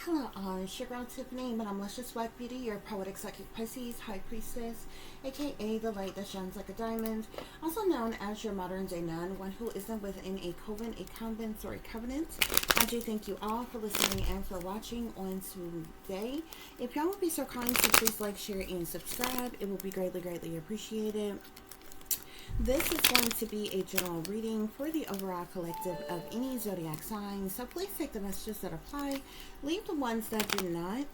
Hello, it's your girl Tiffany, but I'm Luscious Black Beauty, your poetic psychic Pisces, High Priestess, aka the light that shines like a diamond, also known as your modern day nun, one who isn't within a coven, a convent, or a covenant. I do thank you all for listening and for watching on today. If y'all would be so kind to please like, share, and subscribe, it will be greatly, greatly appreciated. This is going to be a general reading for the overall collective of any zodiac sign, so please take the messages that apply, leave the ones that do not.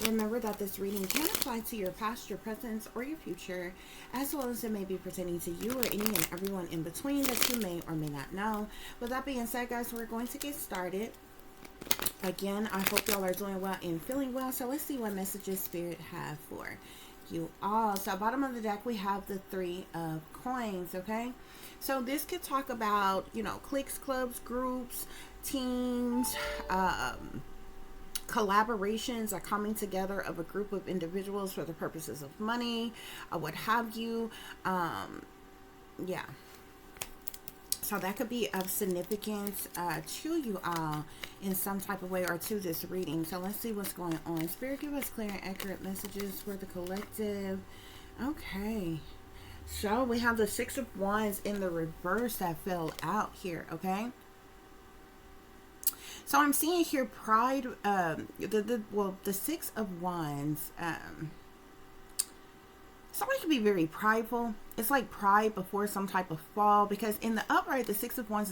Remember that this reading can apply to your past, your present, or your future, as well as it may be pertaining to you or any and everyone in between that you may or may not know. With that being said, guys, we're going to get started. Again, I hope y'all are doing well and feeling well, so let's see what messages Spirit have for you all. So bottom of the deck, we have the Three of Coins. Okay, so this could talk about, you know, cliques, clubs, groups, teams, collaborations, or coming together of a group of individuals for the purposes of money, what have you. Yeah, so that could be of significance to you all in some type of way, or to this reading. So let's see what's going on. Spirit, give us clear and accurate messages for the collective. Okay. So we have the Six of Wands in the reverse that fell out here. Okay. So I'm seeing here pride. The Six of Wands. Somebody can be very prideful. It's like pride before some type of fall, because in the upright, the Six of Wands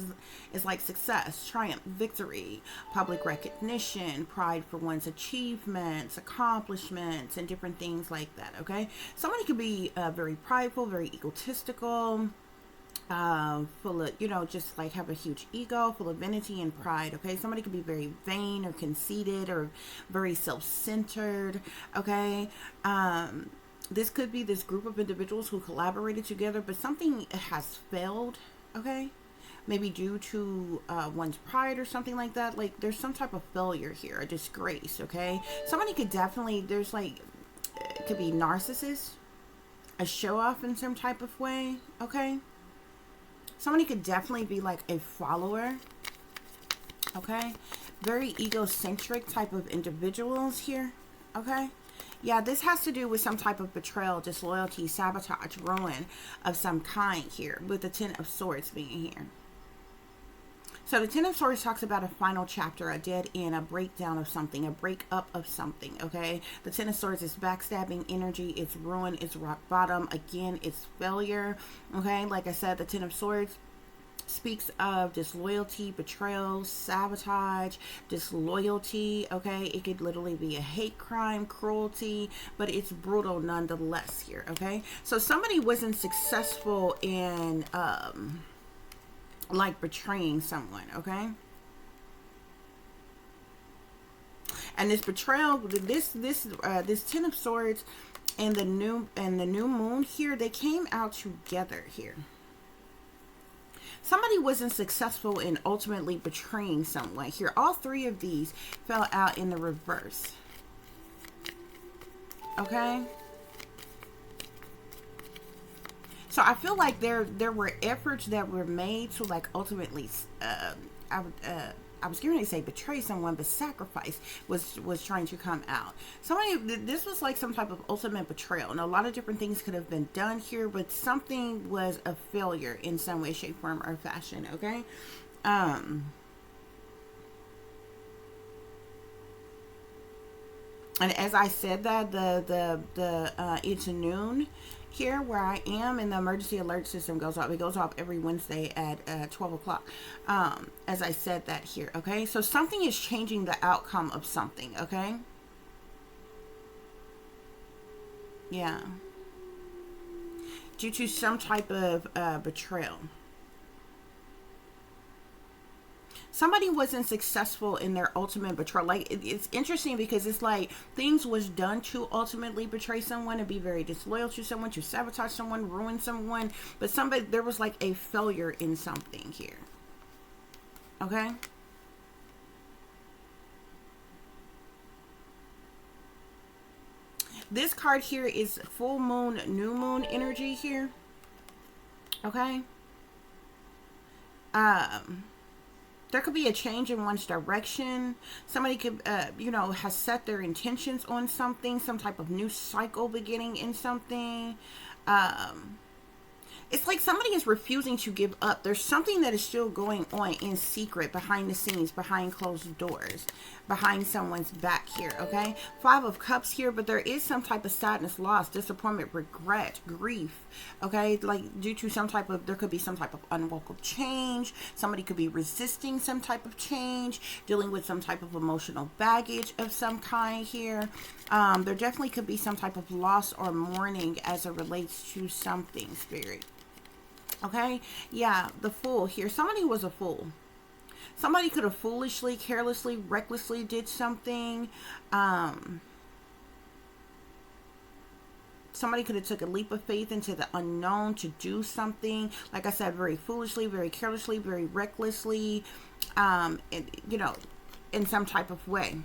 is like success, triumph, victory, public recognition, pride for one's achievements, accomplishments, and different things like that. Okay, somebody could be very prideful, very egotistical, full of, you know, just like have a huge ego, full of vanity and pride. Okay, somebody could be very vain or conceited or very self-centered. Okay, this could be this group of individuals who collaborated together, but something has failed. Okay, maybe due to one's pride or something like that. Like there's some type of failure here, a disgrace. Okay, somebody could definitely, there's like, it could be narcissist, a show off in some type of way. Okay, somebody could definitely be like a follower. Okay, very egocentric type of individuals here. Okay, yeah, this has to do with some type of betrayal, disloyalty, sabotage, ruin of some kind here, with the Ten of Swords being here. So the Ten of Swords talks about a final chapter, a dead end, a breakdown of something, a breakup of something. Okay, the Ten of Swords is backstabbing energy, it's ruin, it's rock bottom. Again, it's failure. Okay, like I said, the Ten of Swords speaks of disloyalty, betrayal, sabotage, disloyalty. Okay, it could literally be a hate crime, cruelty, but it's brutal nonetheless here. Okay, so somebody wasn't successful in like betraying someone. Okay, and this betrayal, this Ten of Swords and the new moon here, they came out together here. Somebody wasn't successful in ultimately betraying someone here. All three of these fell out in the reverse. Okay, so I feel like there were efforts that were made to like ultimately I was going to say betray someone, but sacrifice was trying to come out. Somebody, this was like some type of ultimate betrayal, and a lot of different things could have been done here, but something was a failure in some way, shape, form, or fashion. Okay, and as I said that, it's noon here where I am, and the emergency alert system goes off. It goes off every Wednesday at 12 o'clock. As I said that here. Okay, so something is changing the outcome of something. Okay, yeah, due to some type of betrayal. Somebody wasn't successful in their ultimate betrayal. Like it's interesting because it's like things was done to ultimately betray someone and be very disloyal to someone, to sabotage someone, ruin someone, but somebody, there was like a failure in something here. Okay, this card here is full moon, new moon energy here. Okay, There could be a change in one's direction. Somebody could, you know, has set their intentions on something, some type of new cycle beginning in something. It's like somebody is refusing to give up. There's something that is still going on in secret, behind the scenes, behind closed doors, behind someone's back here, okay? 5 of Cups here, but there is some type of sadness, loss, disappointment, regret, grief, okay? Like due to some type of, there could be some type of unwelcome change. Somebody could be resisting some type of change, dealing with some type of emotional baggage of some kind here. There definitely could be some type of loss or mourning as it relates to something, Spirit. Okay, yeah, the Fool here. Somebody was a fool. Somebody could have foolishly, carelessly, recklessly did something. Somebody could have took a leap of faith into the unknown to do something. Like I said, very foolishly, very carelessly, very recklessly, you know, in some type of way.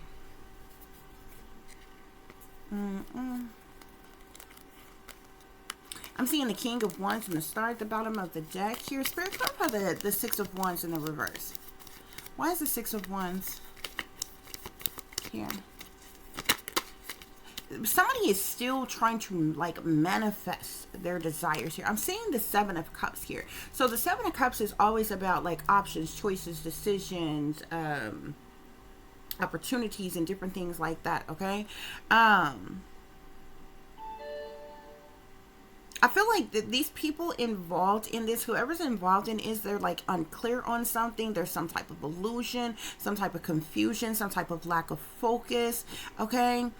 I'm seeing the King of Wands and the Star at the bottom of the deck here. Spirit, clarify the 6 of Wands in the reverse. Why is the 6 of Wands here? Somebody is still trying to like manifest their desires here. I'm seeing the 7 of Cups here. So the 7 of Cups is always about like options, choices, decisions, opportunities, and different things like that, okay? I feel like these people involved in this, whoever's involved in is, they're like unclear on something. There's some type of illusion, some type of confusion, some type of lack of focus, okay?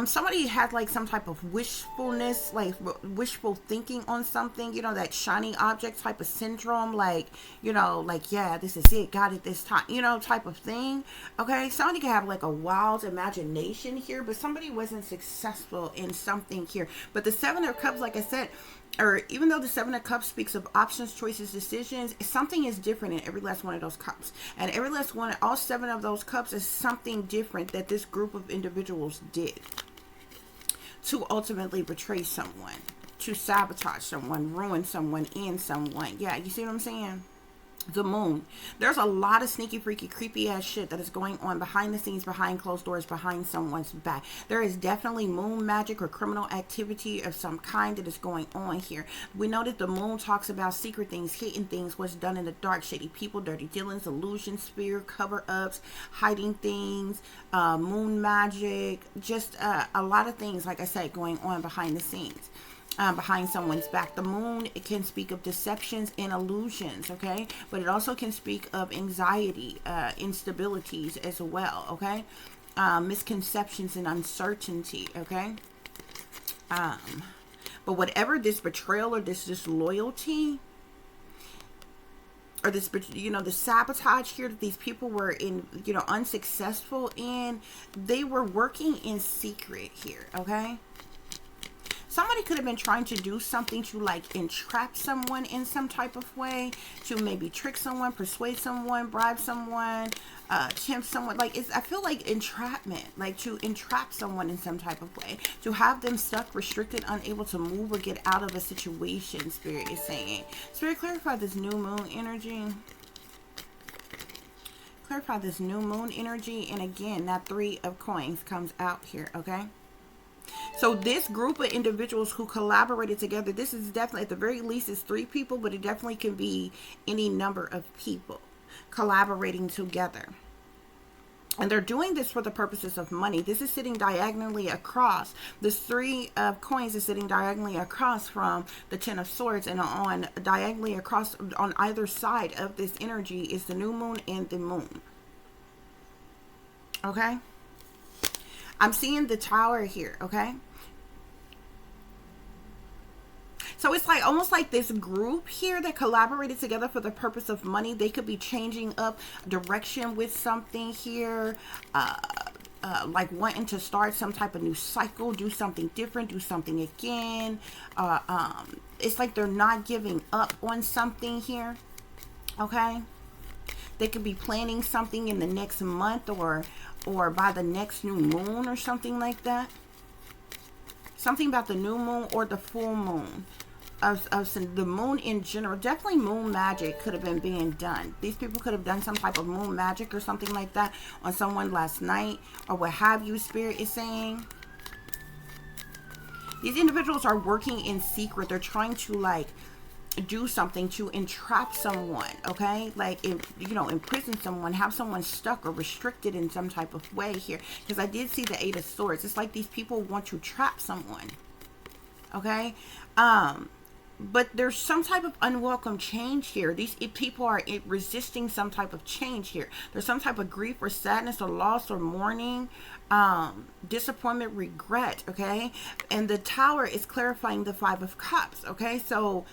Somebody had like some type of wishfulness, like wishful thinking on something, you know, that shiny object type of syndrome, like, you know, like, yeah, this is it, got it this time, you know, type of thing, okay? Somebody could have like a wild imagination here, but somebody wasn't successful in something here. But the 7 of Cups, like I said, or even though the 7 of Cups speaks of options, choices, decisions, something is different in every last one of those cups. And every last one, all 7 of those cups is something different that this group of individuals did to ultimately betray someone, to sabotage someone, ruin someone, end someone. Yeah, you see what I'm saying? The Moon. There's a lot of sneaky, freaky, creepy ass shit that is going on behind the scenes, behind closed doors, behind someone's back. There is definitely moon magic or criminal activity of some kind that is going on here. We know that the Moon talks about secret things, hidden things, what's done in the dark, shady people, dirty dealings, illusions, fear, cover-ups, hiding things, moon magic, just a lot of things, like I said, going on behind the scenes. Behind someone's back. The Moon, it can speak of deceptions and illusions, okay? But it also can speak of anxiety, instabilities as well, okay? Misconceptions and uncertainty, okay? But whatever this betrayal or this disloyalty, or this, you know, the sabotage here that these people were in, you know, unsuccessful in, they were working in secret here, okay? Somebody could have been trying to do something to like entrap someone in some type of way, to maybe trick someone, persuade someone, bribe someone, tempt someone. Like, I feel like entrapment, like to entrap someone in some type of way, to have them stuck, restricted, unable to move or get out of a situation, Spirit is saying. Spirit, clarify this new moon energy. Clarify this new moon energy. And again, that 3 of coins comes out here, okay? So this group of individuals who collaborated together, this is definitely, at the very least, it's 3 people, but it definitely can be any number of people collaborating together. And they're doing this for the purposes of money. This is sitting diagonally across. This 3 of coins is sitting diagonally across from the 10 of swords, and on diagonally across on either side of this energy is the new moon and the moon. Okay? I'm seeing the Tower here, okay? So it's like almost like this group here that collaborated together for the purpose of money. They could be changing up direction with something here, like wanting to start some type of new cycle, do something different, do something again. It's like they're not giving up on something here, okay? They could be planning something in the next month or by the next new moon or something like that. Something about the new moon or the full moon. the moon in general. Definitely moon magic could have been being done. These people could have done some type of moon magic or something like that on someone last night, or what have you, Spirit is saying. These individuals are working in secret. They're trying to like do something to entrap someone, okay? Like, imprison someone, have someone stuck or restricted in some type of way here. Because I did see the Eight of Swords. It's like these people want to trap someone, okay? But there's some type of unwelcome change here. These people are resisting some type of change here. There's some type of grief or sadness or loss or mourning, disappointment, regret, okay? And the Tower is clarifying the Five of Cups, okay? So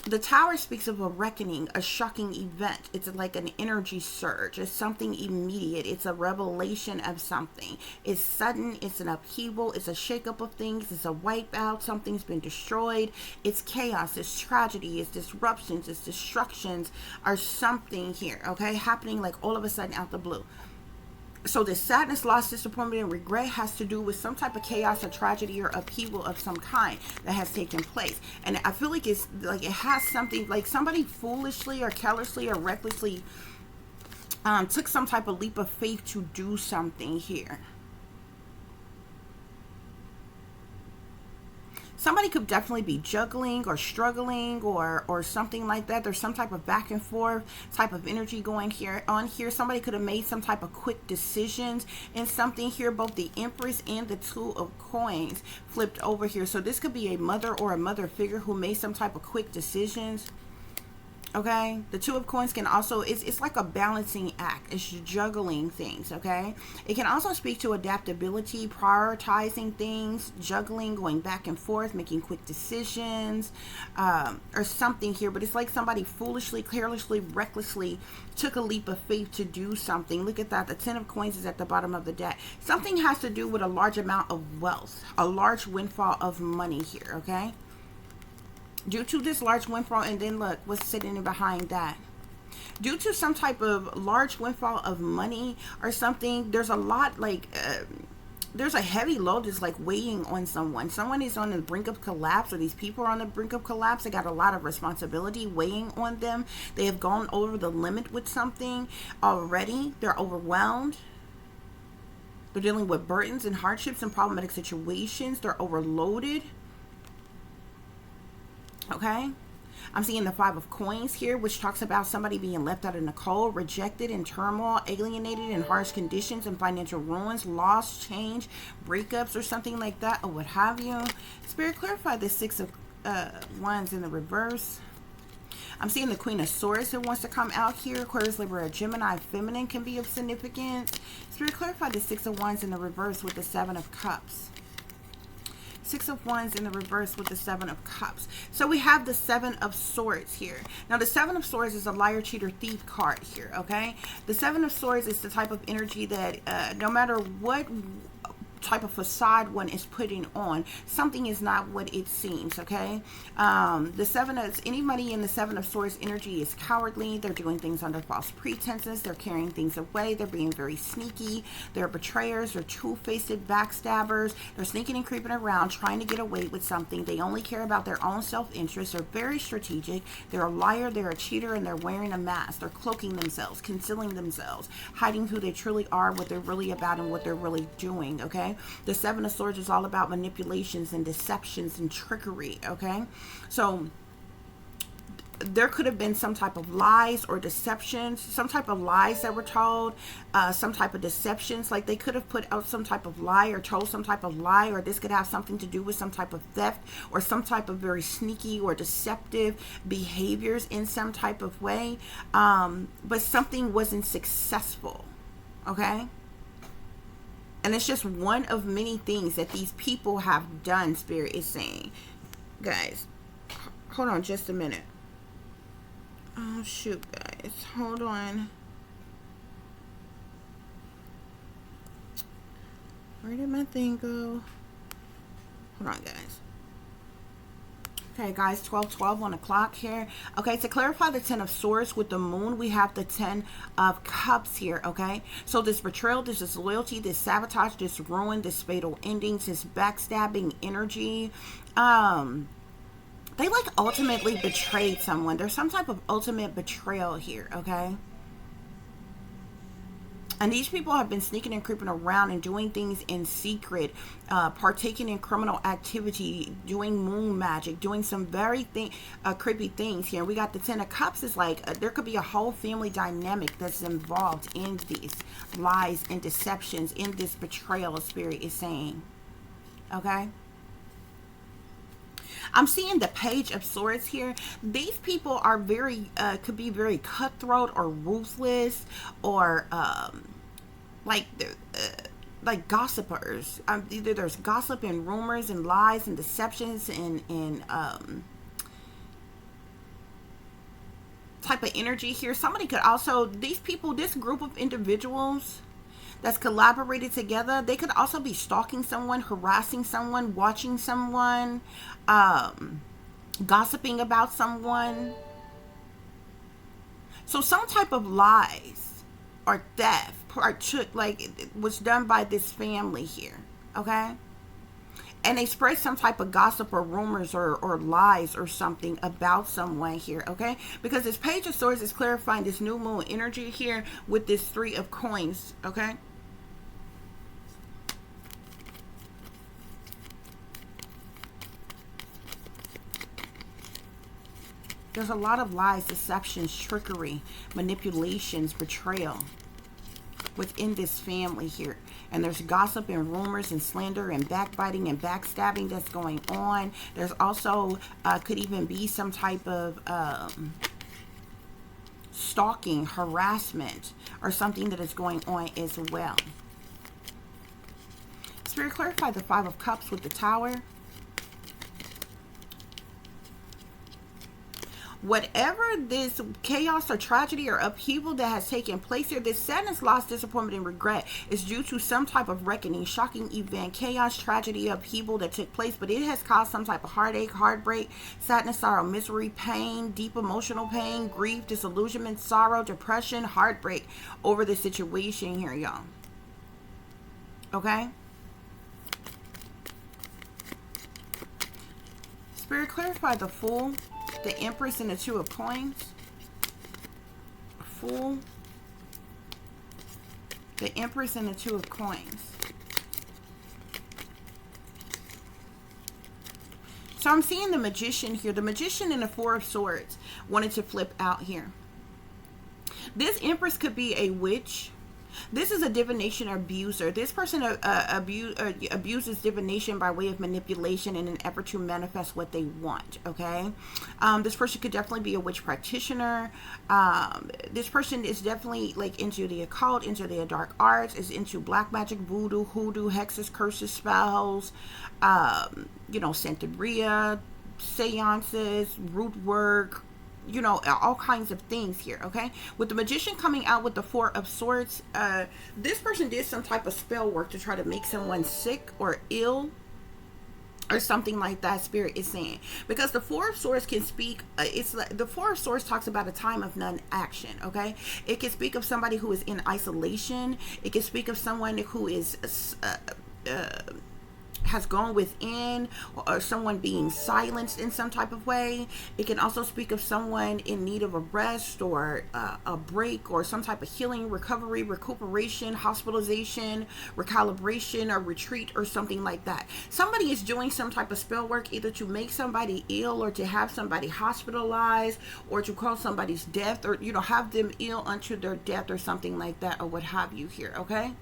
the Tower speaks of a reckoning, a shocking event. It's like an energy surge. It's something immediate. It's a revelation of something. It's sudden. It's an upheaval. It's a shakeup of things. It's a wipeout. Something's been destroyed. It's chaos. It's tragedy. It's disruptions. It's destructions, or something here, okay? Happening like all of a sudden out the blue. So this sadness, loss, disappointment, and regret has to do with some type of chaos or tragedy or upheaval of some kind that has taken place. And I feel like it's like it has something, like somebody foolishly or carelessly or recklessly took some type of leap of faith to do something here. Somebody could definitely be juggling or struggling or something like that. There's some type of back and forth type of energy going on here. Somebody could have made some type of quick decisions in something here. Both the Empress and the Two of Coins flipped over here. So this could be a mother or a mother figure who made some type of quick decisions. Okay, the Two of Coins can also, it's like a balancing act. It's juggling things, okay? It can also speak to adaptability, prioritizing things, juggling, going back and forth, making quick decisions, or something here. But it's like somebody foolishly, carelessly, recklessly took a leap of faith to do something. Look at that. The Ten of Coins is at the bottom of the deck. Something has to do with a large amount of wealth, a large windfall of money here, okay? Due to this large windfall, and then look what's sitting in behind that. Due to some type of large windfall of money or something, there's a lot like there's a heavy load that's like weighing on someone. Someone is on the brink of collapse, or these people are on the brink of collapse. They got a lot of responsibility weighing on them. They have gone over the limit with something already. They're overwhelmed. They're dealing with burdens and hardships and problematic situations. They're overloaded. Okay, I'm seeing the Five of Coins here, which talks about somebody being left out in the cold, rejected, in turmoil, alienated, in harsh conditions, and financial ruins, loss, change, breakups, or something like that, or what have you. Spirit, clarify the Six of Wands in the reverse. I'm seeing the Queen of Swords that wants to come out here. Aquarius, Libra, Gemini, Feminine can be of significance. Spirit, clarify the Six of Wands in the reverse with the Seven of Cups. Six of Wands in the reverse with the Seven of Cups. So we have the Seven of Swords here. Now the Seven of Swords is a liar, cheater, thief card here, okay? The Seven of Swords is the type of energy that no matter what type of facade one is putting on, something is not what it seems, okay? The Seven of, anybody in the Seven of Swords energy is cowardly. They're doing things under false pretenses. They're carrying things away. They're being very sneaky. They're betrayers. They're two-faced backstabbers. They're sneaking and creeping around trying to get away with something. They only care about their own self-interest. They're very strategic. They're a liar. They're a cheater, and they're wearing a mask. They're cloaking themselves, concealing themselves, hiding who they truly are, what they're really about, and what they're really doing, okay? The Seven of Swords is all about manipulations and deceptions and trickery, okay? So there could have been some type of lies or deceptions, some type of lies that were told, some type of deceptions. Like they could have put out some type of lie or told some type of lie, or this could have something to do with some type of theft or some type of very sneaky or deceptive behaviors in some type of way. But something wasn't successful, okay? And it's just one of many things that these people have done, Spirit is saying. Guys, hold on just a minute. Oh, shoot, guys. Hold on. Where did my thing go? Hold on, guys. Okay, guys, 12:12 on the clock here. Okay, to clarify the Ten of Swords with the Moon, we have the Ten of Cups here, okay? So this betrayal, this disloyalty, this sabotage, this ruin, this fatal endings, this backstabbing energy, They like ultimately betrayed someone. There's some type of ultimate betrayal here, okay? And these people have been sneaking and creeping around and doing things in secret, partaking in criminal activity, doing moon magic, doing some very creepy things here. We got the Ten of Cups. Is like there could be a whole family dynamic that's involved in these lies and deceptions, in this betrayal, Spirit is saying. Okay? I'm seeing the Page of Swords here. These people are very, could be very cutthroat or ruthless, or like gossipers. Either there's gossip and rumors and lies and deceptions and type of energy here. Somebody could also, these people, this group of individuals that's collaborated together, they could also be stalking someone, harassing someone, watching someone, gossiping about someone. So some type of lies or theft was done by this family here, okay? And they spread some type of gossip or rumors or lies or something about someone here, okay? Because this Page of Swords is clarifying this new moon energy here with this Three of Coins, okay? There's a lot of lies, deceptions, trickery, manipulations, betrayal within this family here. And there's gossip and rumors and slander and backbiting and backstabbing that's going on. There's also could even be some type of stalking, harassment, or something that is going on as well. Spirit, clarify the Five of Cups with the Tower. Whatever this chaos or tragedy or upheaval that has taken place here, this sadness, loss, disappointment, and regret is due to some type of reckoning, shocking event, chaos, tragedy, upheaval that took place, but it has caused some type of heartache, heartbreak, sadness, sorrow, misery, pain, deep emotional pain, grief, disillusionment, sorrow, depression, heartbreak over the situation here, y'all. Okay? Spirit, clarify the Fool, the Empress, and the Two of Coins. Fool, the Empress, and the Two of Coins. So I'm seeing the Magician here. The Magician and the Four of Swords wanted to flip out here. This Empress could be a witch. This is a divination abuser. This person abuses divination by way of manipulation in an effort to manifest what they want, okay? This person could definitely be a witch practitioner. This person is definitely like into the occult, into the dark arts, is into black magic, voodoo, hoodoo, hexes, curses, spells, you know, Santeria, seances, root work, you know, all kinds of things here, okay? With the Magician coming out with the Four of Swords, this person did some type of spell work to try to make someone sick or ill or something like that, Spirit is saying. Because the Four of Swords can speak, it's like the Four of Swords talks about a time of non-action, okay? It can speak of somebody who is in isolation. It can speak of someone who is has gone within, or someone being silenced in some type of way. It can also speak of someone in need of a rest or a break or some type of healing, recovery, recuperation, hospitalization, recalibration, or retreat, or something like that. Somebody is doing some type of spell work either to make somebody ill or to have somebody hospitalized or to cause somebody's death, or, you know, have them ill unto their death or something like that, or what have you here, okay?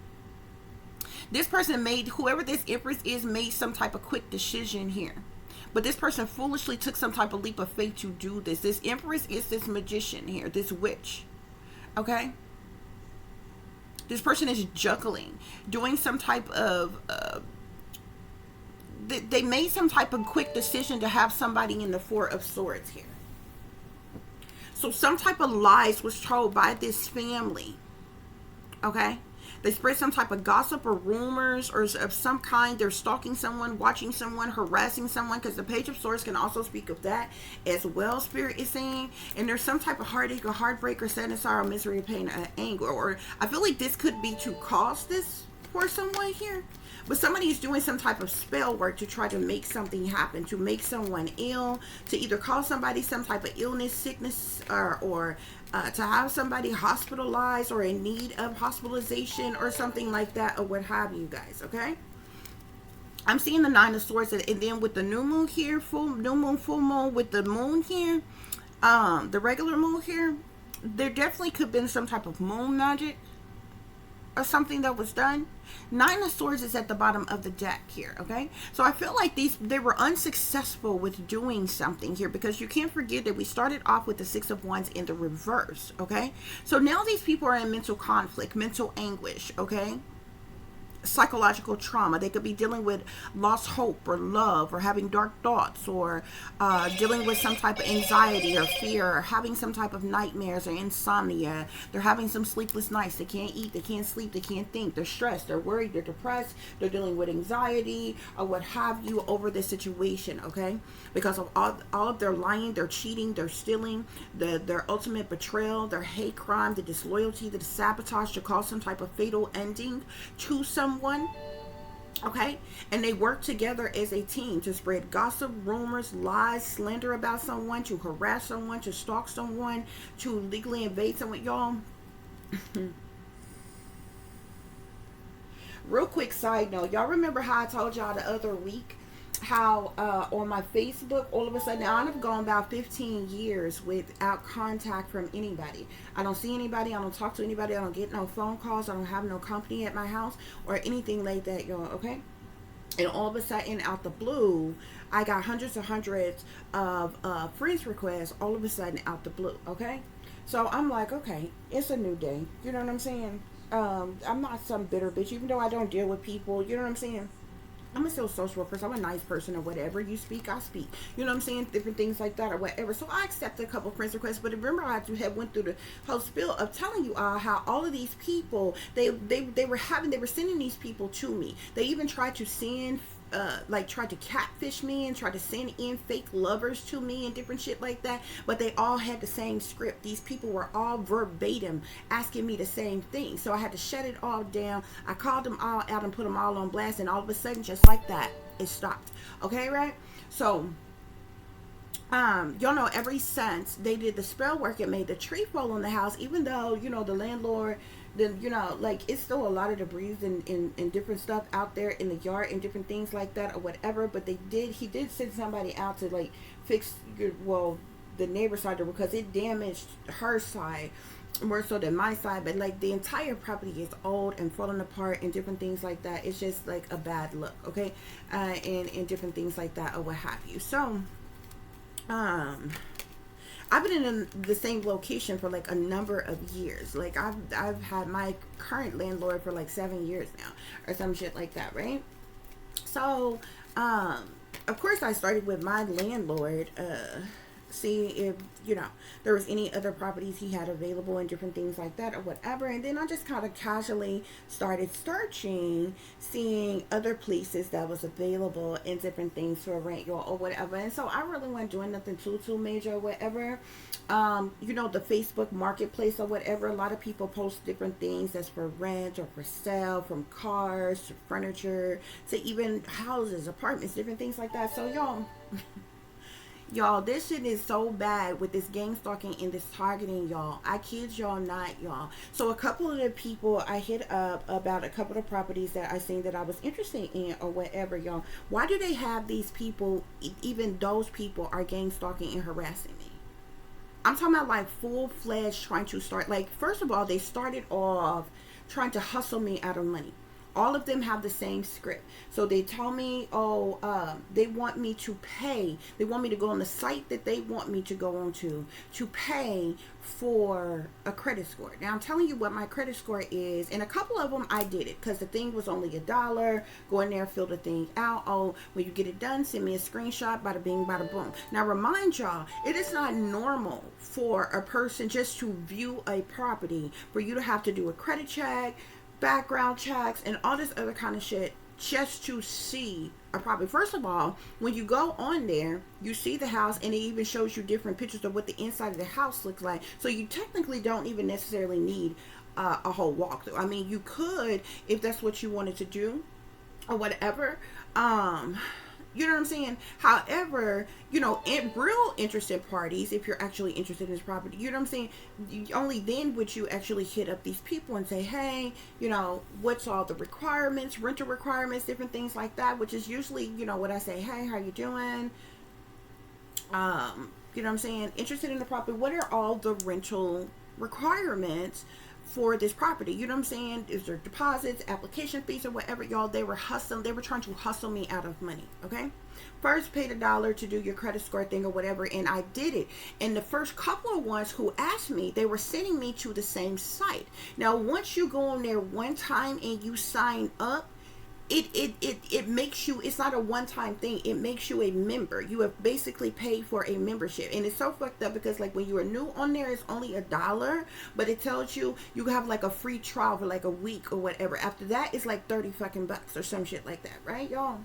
This person made, whoever this Empress is, made some type of quick decision here. But this person foolishly took some type of leap of faith to do this. This Empress is this Magician here, this witch. Okay? This person is juggling, doing some type of, they made some type of quick decision to have somebody in the Four of Swords here. So some type of lies was told by this family. Okay? They spread some type of gossip or rumors or of some kind. They're stalking someone, watching someone, harassing someone, because the Page of Swords can also speak of that as well, Spirit is saying. And there's some type of heartache or heartbreak or sadness, sorrow, misery, pain, anger. Or I feel like this could be to cause this for someone here, but somebody is doing some type of spell work to try to make something happen, to make someone ill, to either cause somebody some type of illness, sickness, or to have somebody hospitalized or in need of hospitalization or something like that, or what have you guys, okay? I'm seeing the Nine of Swords, and then with the new moon here, new moon, full moon, with the moon here, the regular moon here, there definitely could have been some type of moon magic or something that was done. Nine of Swords is at the bottom of the deck here, okay? So I feel like they were unsuccessful with doing something here, because you can't forget that we started off with the Six of Wands in the reverse, okay? So now these people are in mental conflict, mental anguish, okay? Psychological trauma. They could be dealing with lost hope or love, or having dark thoughts, or dealing with some type of anxiety or fear, or having some type of nightmares or insomnia. They're having some sleepless nights. They can't eat, they can't sleep, they can't think. They're stressed, they're worried, they're depressed, they're dealing with anxiety or what have you over this situation, okay? Because of all of their lying, their cheating, their stealing, their ultimate betrayal, their hate crime, the disloyalty, the sabotage to cause some type of fatal ending to someone, okay? And they work together as a team to spread gossip, rumors, lies, slander about someone, to harass someone, to stalk someone, to legally invade someone. Y'all, real quick side note, y'all remember how I told y'all the other week how on my Facebook, all of a sudden, now I've gone about 15 years without contact from anybody. I don't see anybody, I don't talk to anybody, I don't get no phone calls, I don't have no company at my house or anything like that, y'all, okay? And all of a sudden, out the blue, I got hundreds of friends requests all of a sudden out the blue, okay? So I'm like, okay, it's a new day, you know what I'm saying? I'm not some bitter bitch, even though I don't deal with people, you know what I'm saying? I'm a still social person. I'm a nice person or whatever. You speak, I speak. You know what I'm saying? Different things like that or whatever. So I accepted a couple of friends requests. But remember, I had went through the whole spiel of telling you how all of these people, they were sending these people to me. They even tried to send tried to catfish me and tried to send in fake lovers to me and different shit like that, but they all had the same script. These people were all verbatim asking me the same thing, so I had to shut it all down. I called them all out and put them all on blast, and all of a sudden, just like that, it stopped. Okay, right? So y'all know, ever since they did the spell work, it made the tree fall on the house, even though, you know, the landlord, then, you know, like, it's still a lot of debris and different stuff out there in the yard and different things like that or whatever. But he did send somebody out to like fix the neighbor side, because it damaged her side more so than my side. But like, the entire property is old and falling apart and different things like that. It's just like a bad look, okay? And different things like that or what have you. So I've been in the same location for like a number of years. Like, I've had my current landlord for like 7 years now or some shit like that, right? So of course I started with my landlord see if, you know, there was any other properties he had available and different things like that or whatever. And then I just kind of casually started searching, seeing other places that was available and different things for rent or whatever. And so I really wasn't doing nothing too major or whatever. You know, the Facebook marketplace or whatever, a lot of people post different things that's for rent or for sale, from cars to furniture to even houses, apartments, different things like that. So y'all, this shit is so bad with this gang stalking and this targeting, y'all. I kid y'all not, y'all. So a couple of the people I hit up about a couple of properties that I seen that I was interested in or whatever, y'all. Why do they have these people, even those people are gang stalking and harassing me? I'm talking about like full-fledged trying to start, like, first of all, they started off trying to hustle me out of money. All of them have the same script. So they tell me, they want me to pay. They want me to go on the site that they want me to go on to pay for a credit score. Now, I'm telling you what my credit score is. And a couple of them, I did it because the thing was only $1. Go in there, fill the thing out. Oh, when you get it done, send me a screenshot, bada bing, bada boom. Now, remind y'all, it is not normal for a person just to view a property, for you to have to do a credit check, background checks, and all this other kind of shit just to see a property. First of all, when you go on there, you see the house, and it even shows you different pictures of what the inside of the house looks like. So you technically don't even necessarily need a whole walkthrough. I mean, you could, if that's what you wanted to do or whatever. You know what I'm saying? However, you know, in real interested parties, if you're actually interested in this property, you know what I'm saying? Only then would you actually hit up these people and say, hey, you know, what's all the requirements, rental requirements, different things like that, which is usually, you know, what I say, hey, how you doing? You know what I'm saying? Interested in the property. What are all the rental requirements for this property? You know what I'm saying? Is there deposits, application fees, or whatever? Y'all, they were hustling. They were trying to hustle me out of money. Okay. First, paid $1 to do your credit score thing or whatever, and I did it. And the first couple of ones who asked me, they were sending me to the same site. Now, once you go on there one time and you sign up, it makes you, it's not a one-time thing, it makes you a member. You have basically paid for a membership, and it's so fucked up because like when you are new on there, it's only $1, but it tells you you have like a free trial for like a week or whatever. After that, it's like 30 fucking bucks or some shit like that, right, y'all?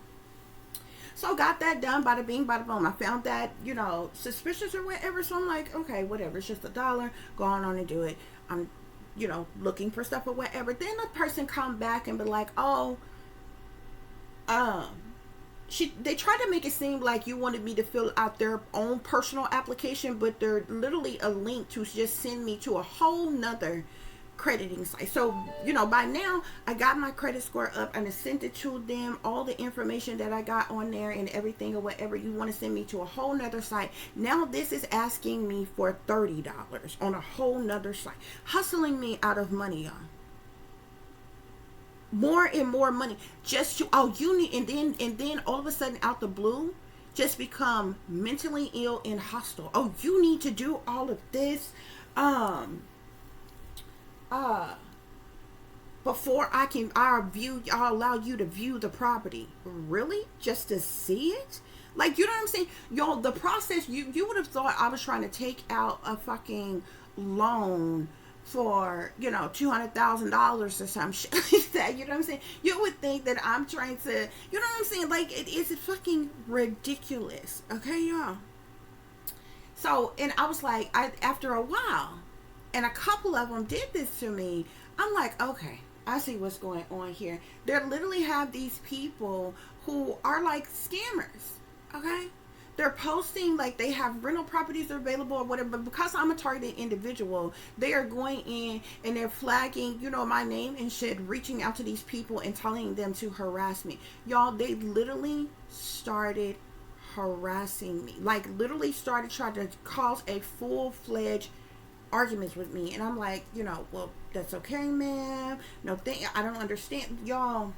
So got that done, bada bing, bada boom. I found that, you know, suspicious or whatever, so I'm like, okay, whatever, it's just $1, go on and do it. I'm, you know, looking for stuff or whatever. Then a person come back and be like, oh, they tried to make it seem like you wanted me to fill out their own personal application, but they're literally a link to just send me to a whole nother crediting site. So, you know, by now I got my credit score up and I sent it to them, all the information that I got on there and everything or whatever. You want to send me to a whole nother site. Now this is asking me for $30 on a whole nother site, hustling me out of money, y'all. More and more money just to, oh, you need, and then all of a sudden out the blue just become mentally ill and hostile. Oh, you need to do all of this before I'll allow you to view the property. Really? Just to see it? Like, you know what I'm saying? Yo, the process, you would have thought I was trying to take out a fucking loan for, you know, $200,000 or some shit like that. You know what I'm saying? You would think that I'm trying to, you know what I'm saying? Like, it's fucking ridiculous. Okay, y'all? So, and I was like, after a while, and a couple of them did this to me, I'm like, okay, I see what's going on here. They literally have these people who are like scammers, okay? They're posting like they have rental properties available or whatever, but because I'm a targeted individual, they are going in and they're flagging, you know, my name and shit, reaching out to these people and telling them to harass me. Y'all, they literally started harassing me. Like, literally started trying to cause a full-fledged arguments with me. And I'm like, you know, well, that's okay, ma'am. No thing. I don't understand, y'all.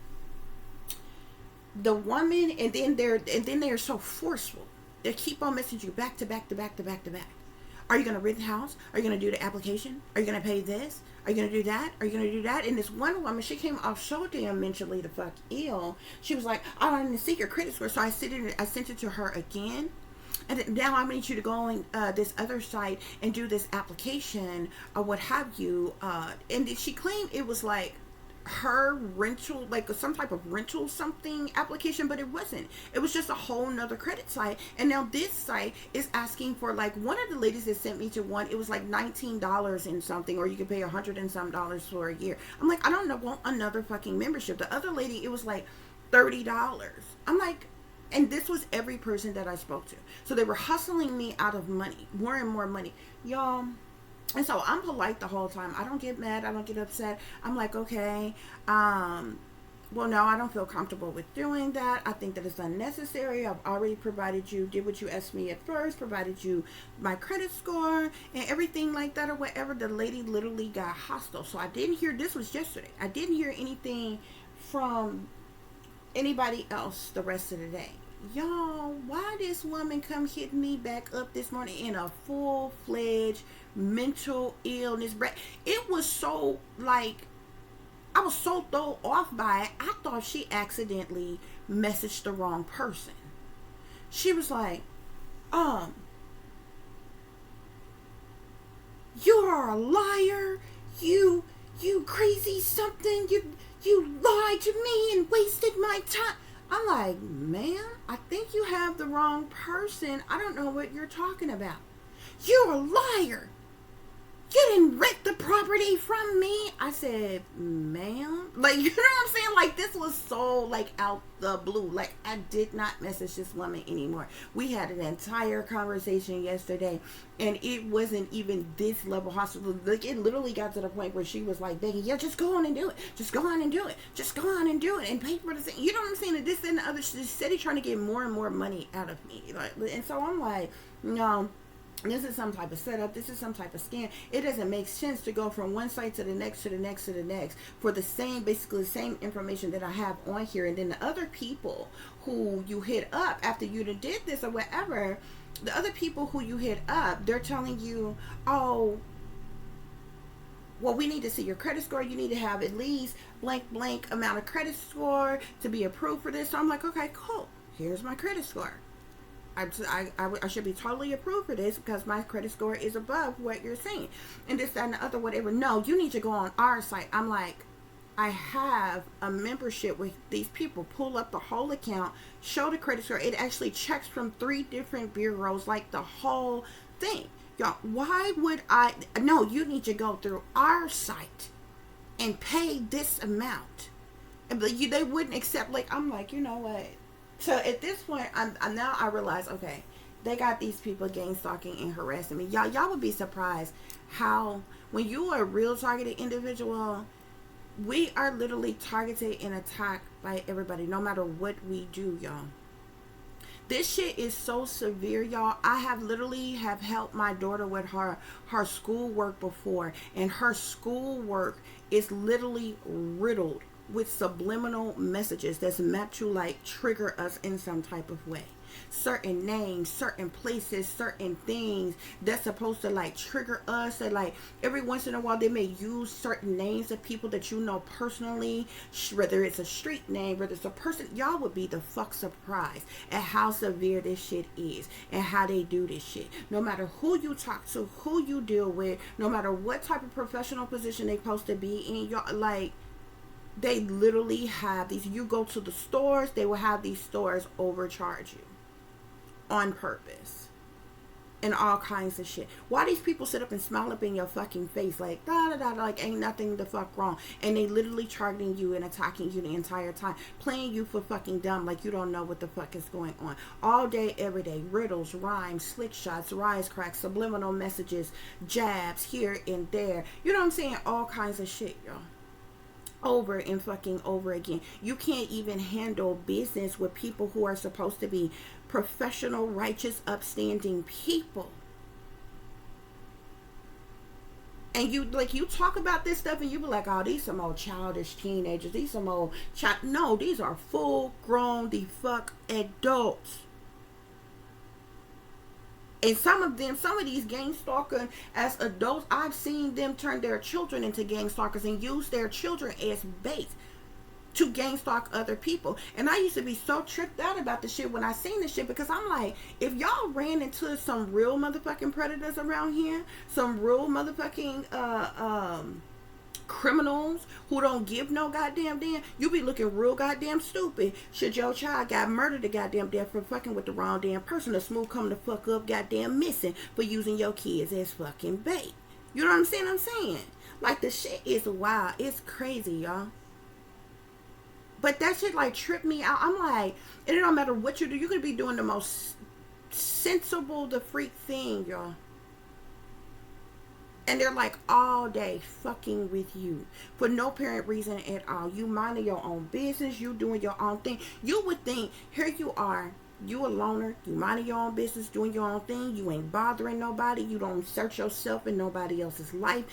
The woman, and then they're so forceful. They keep on messaging you back to back to back to back to back. Are you going to rent the house? Are you going to do the application? Are you going to pay this? Are you going to do that? Are you going to do that? And this one woman, she came off so damn mentally the fuck ill. She was like, I don't even see your credit score. So I sent it to her again. And now I need you to go on this other site and do this application or what have you. And she claimed it was like her rental, like some type of rental something application, but it wasn't. It was just a whole nother credit site. And now this site is asking for, like, one of the ladies that sent me to one, it was like $19 and something, or you could pay $100 and some for a year. I'm like, I don't know, want another fucking membership. The other lady, it was like $30. I'm like, and this was every person that I spoke to. So they were hustling me out of money, more and more money, y'all. And so I'm polite the whole time. I don't get mad. I don't get upset. I'm like, okay, well, no, I don't feel comfortable with doing that. I think that it's unnecessary. I've already provided you, did what you asked me at first, provided you my credit score and everything like that or whatever. The lady literally got hostile. So I didn't hear, this was yesterday, I didn't hear anything from anybody else the rest of the day. Y'all, why this woman come hit me back up this morning in a full-fledged mental illness? It was so, like, I was so thrown off by it. I thought she accidentally messaged the wrong person. She was like, you are a liar. You crazy something. You lied to me and wasted my time. I'm like, ma'am, I think you have the wrong person. I don't know what you're talking about. You're a liar. you didn't rent the property from me. I said, ma'am, like, you know what I'm saying? Like, this was so, like, out the blue. Like, I did not message this woman anymore. We had an entire conversation yesterday, and it wasn't even this level hostile. Like, it literally got to the point where she was like begging, yeah, just go on and do it. Just go on and do it. Just go on and do it and pay for the thing. You know what I'm saying? And this and the other. She said he's trying to get more and more money out of me. Like, and so I'm like, no. This is some type of setup. This is some type of scam. It doesn't make sense to go from one site to the next, to the next, to the next for the same, basically the same information that I have on here. And then the other people who you hit up after you did this or whatever, the other people who you hit up, they're telling you, oh, well, we need to see your credit score. You need to have at least blank amount of credit score to be approved for this. So I'm like, okay, cool. Here's my credit score. I should be totally approved for this because my credit score is above what you're saying. And this, that, and the other, whatever. No, you need to go on our site. I'm like, I have a membership with these people. Pull up the whole account, show the credit score. It actually checks from 3 different bureaus, like the whole thing. Y'all, why would I? No, you need to go through our site and pay this amount. And they wouldn't accept, like, I'm like, you know what? So at this point, I'm now I realize, okay, they got these people gang stalking and harassing me. Y'all would be surprised how when you are a real targeted individual, we are literally targeted and attacked by everybody, no matter what we do, y'all. This shit is so severe, y'all. I have literally helped my daughter with her schoolwork before, and her schoolwork is literally riddled with subliminal messages that's meant to like trigger us in some type of way. Certain names, certain places, certain things that's supposed to like trigger us. And like every once in a while they may use certain names of people that you know personally, whether it's a street name, whether it's a person. Y'all would be the fuck surprised at how severe this shit is and how they do this shit. No matter who you talk to, who you deal with, no matter what type of professional position they supposed to be in, y'all, like, they literally have these. You go to the stores, they will have these stores overcharge you on purpose and all kinds of shit. Why these people sit up and smile up in your fucking face like da da da, like ain't nothing the fuck wrong, and they literally targeting you and attacking you the entire time, playing you for fucking dumb, like you don't know what the fuck is going on all day, every day. Riddles, rhymes, slick shots, wisecracks, subliminal messages, jabs here and there. You know what I'm saying? All kinds of shit, y'all. Over and fucking over again. You can't even handle business with people who are supposed to be professional, righteous, upstanding people. And you talk about this stuff and you be like, oh, these some old childish teenagers. These some old no, these are full grown the fuck adults. And some of these gang stalkers as adults, I've seen them turn their children into gang stalkers and use their children as bait to gang stalk other people. And I used to be so tripped out about this shit when I seen this shit, because I'm like, if y'all ran into some real motherfucking predators around here, some real motherfucking criminals who don't give no goddamn damn, you be looking real goddamn stupid should your child got murdered to goddamn death for fucking with the wrong damn person, or smooth come the fuck up goddamn missing for using your kids as fucking bait. You know what I'm saying? Like, the shit is wild. It's crazy, y'all. But that shit like tripped me out. I'm like, and it don't matter what you do, you could be doing the most sensible the freak thing, y'all, and they're like all day fucking with you for no apparent reason at all. You minding your own business, you doing your own thing. You would think, here you are, you a loner, you minding your own business, doing your own thing, you ain't bothering nobody, you don't search yourself in nobody else's life,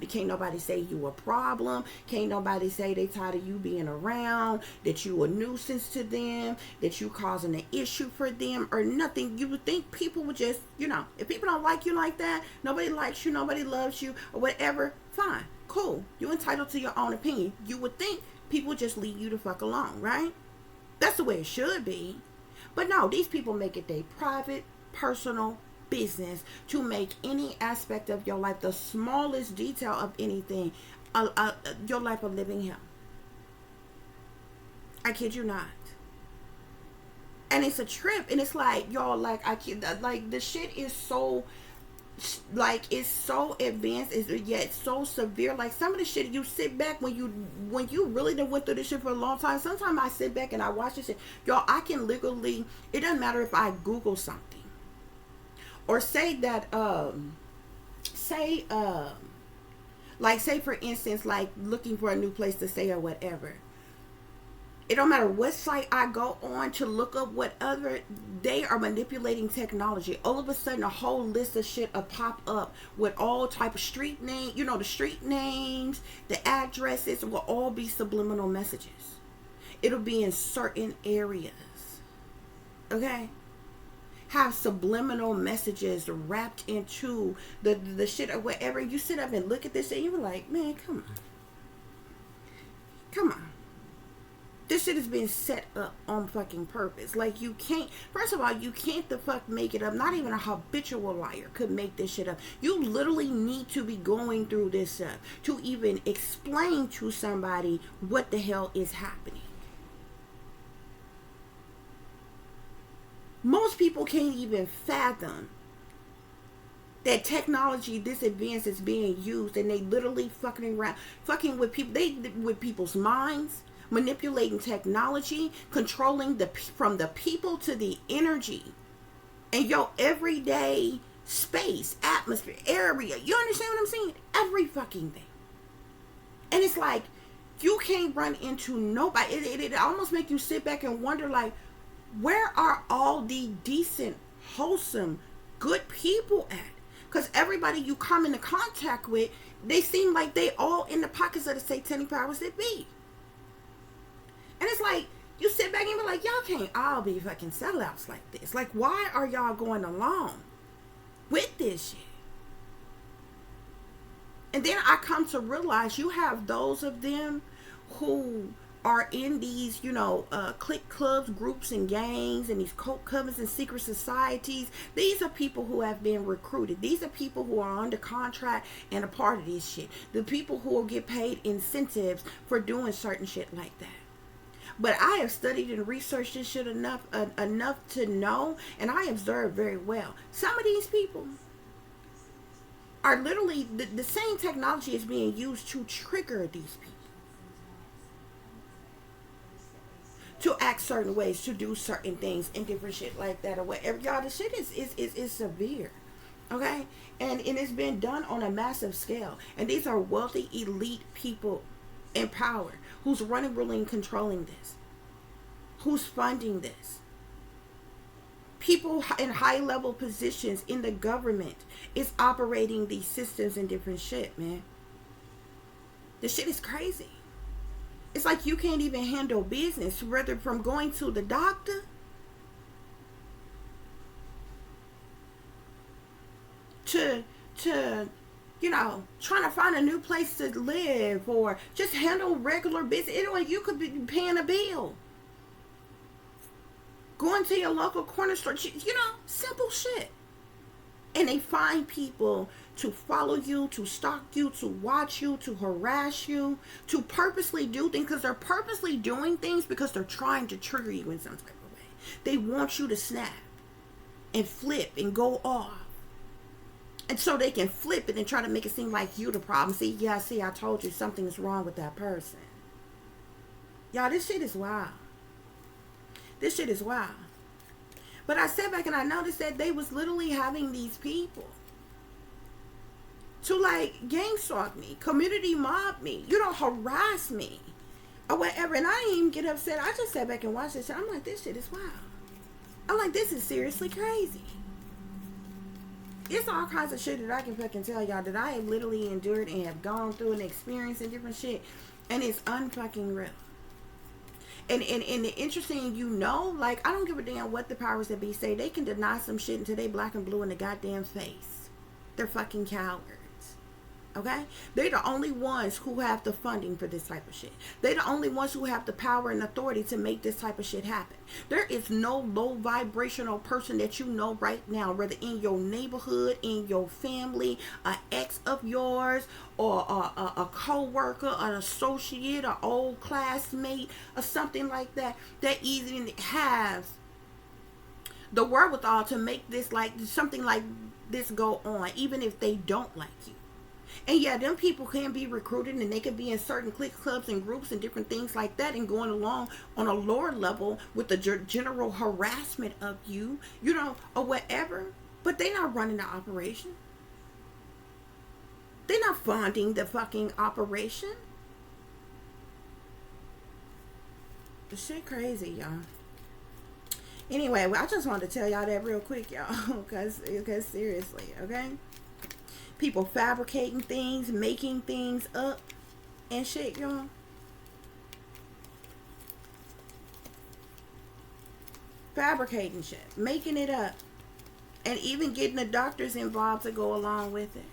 can't nobody say you a problem, can't nobody say they tired of you being around, that you a nuisance to them, that you causing an issue for them or nothing. You would think people would just, if people don't like you like that, nobody likes you, nobody loves you or whatever, fine, cool, you entitled to your own opinion. You would think people would just leave you the fuck alone, right? That's the way it should be. But no, these people make it their private, personal business to make any aspect of your life, the smallest detail of anything, your life a living hell. I kid you not. And it's a trip, and it's like, y'all, like, the shit is so like, it's so advanced, it's yet so severe. Like, some of the shit, you sit back when you really done went through this shit for a long time. Sometimes I sit back and I watch this shit, y'all. I can literally, it doesn't matter if I Google something or say that say like, say for instance, like looking for a new place to stay or whatever. It don't matter what site I go on to look up whatever, they are manipulating technology. All of a sudden, a whole list of shit will pop up with all type of street name. You know, the street names, the addresses will all be subliminal messages. It'll be in certain areas. Okay? Have subliminal messages wrapped into the shit or whatever. You sit up and look at this and you're like, man, come on. Come on. This shit is being set up on fucking purpose. Like, you can't, first of all, you can't the fuck make it up. Not even a habitual liar could make this shit up. You literally need to be going through this stuff to even explain to somebody what the hell is happening. Most people can't even fathom that technology this advanced is being used, and they literally fucking around, fucking with people, with people's minds, manipulating technology, controlling from the people to the energy and your everyday space, atmosphere, area. You understand what I'm saying? Every fucking thing. And it's like, you can't run into nobody. It almost makes you sit back and wonder, like, where are all the decent, wholesome, good people at? Because everybody you come into contact with, they seem like they all in the pockets of the satanic powers that be. And it's like, you sit back and be like, y'all can't all be fucking sellouts like this. Like, why are y'all going along with this shit? And then I come to realize you have those of them who are in these, you know, clique clubs, groups, and gangs, and these cult covens and secret societies. These are people who have been recruited. These are people who are under contract and a part of this shit. The people who will get paid incentives for doing certain shit like that. But I have studied and researched this shit enough to know, and I observe very well. Some of these people are literally, the same technology is being used to trigger these people. To act certain ways, to do certain things and different shit like that or whatever. Y'all, the shit is severe. Okay? And it's been done on a massive scale. And these are wealthy, elite people in power who's running, ruling, and controlling this. Who's funding this. People in high-level positions in the government is operating these systems and different shit, man. This shit is crazy. It's like you can't even handle business, whether from going to the doctor to you know, trying to find a new place to live, or just handle regular business. Anyway, you could be paying a bill, going to your local corner store, you know, simple shit. And they find people to follow you, to stalk you, to watch you, to harass you, to purposely do things, because they're purposely doing things because they're trying to trigger you in some type of way. They want you to snap and flip and go off. And so they can flip it and try to make it seem like you the problem. See, I told you something is wrong with that person. Y'all, this shit is wild. This shit is wild. But I sat back and I noticed that they was literally having these people to, like, gang stalk me, community mob me, you know, harass me, or whatever. And I didn't even get upset. I just sat back and watched this shit. I'm like, this shit is wild. I'm like, this is seriously crazy. It's all kinds of shit that I can fucking tell y'all that I have literally endured and have gone through and experienced and different shit. And it's unfucking real. And the interesting, you know, like, I don't give a damn what the powers that be say. They can deny some shit until they black and blue in the goddamn face. They're fucking cowards. Okay? They're the only ones who have the funding for this type of shit. They're the only ones who have the power and authority to make this type of shit happen. There is no low vibrational person that you know right now, whether in your neighborhood, in your family, an ex of yours, or a co-worker, an associate, an old classmate, or something like that, that even has the wherewithal to make this like something like this go on, even if they don't like you. And yeah, them people can be recruited and they can be in certain cliques, clubs, and groups and different things like that, and going along on a lower level with the general harassment of you, you know, or whatever. But they're not running the operation. They're not funding the fucking operation. The shit crazy, y'all. Anyway, well, I just wanted to tell y'all that real quick, y'all, because seriously, okay? People fabricating things, making things up and shit, y'all. Fabricating shit, making it up, and even getting the doctors involved to go along with it.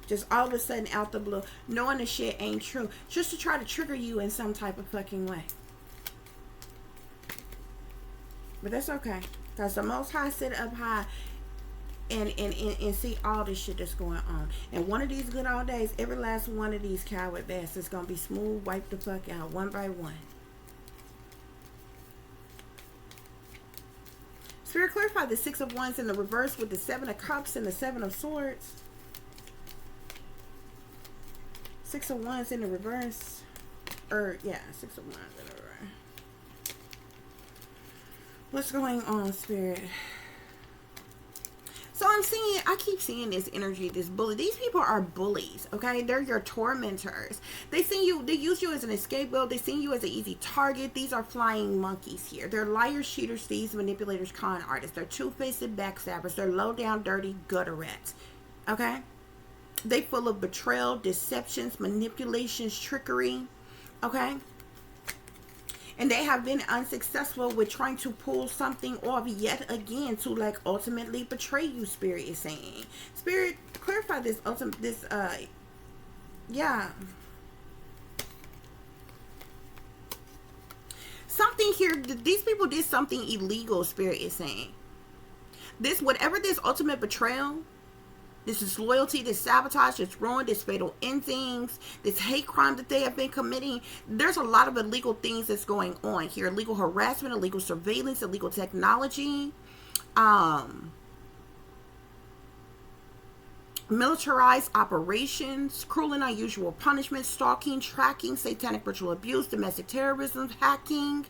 Just all of a sudden out the blue, knowing the shit ain't true, just to try to trigger you in some type of fucking way. But that's okay, because the Most High sit up high and see all this shit that's going on. And one of these good old days, every last one of these coward bastards gonna be smooth, wiped the fuck out, one by one. Spirit, clarify the Six of Wands in the reverse with the Seven of Cups and the Seven of Swords. Six of Wands in the reverse. Yeah, Six of Wands in the reverse. What's going on, Spirit? So I keep seeing this energy, this bully. These people are bullies, okay? They're your tormentors. They use you as an scapegoat. They see you as an easy target. These are flying monkeys here. They're liars, cheaters, thieves, manipulators, con artists. They're two-faced backstabbers. They're low-down, dirty gutter rats, okay? They full of betrayal, deceptions, manipulations, trickery, okay? And they have been unsuccessful with trying to pull something off yet again to like ultimately betray you, Spirit is saying. Spirit, clarify this yeah. Something here, these people did something illegal, Spirit is saying. This, whatever this ultimate betrayal, this disloyalty, this sabotage, this ruin, this fatal endings, this hate crime that they have been committing. There's a lot of illegal things that's going on here. Illegal harassment, illegal surveillance, illegal technology, militarized operations, cruel and unusual punishment, stalking, tracking, satanic ritual abuse, domestic terrorism, hacking,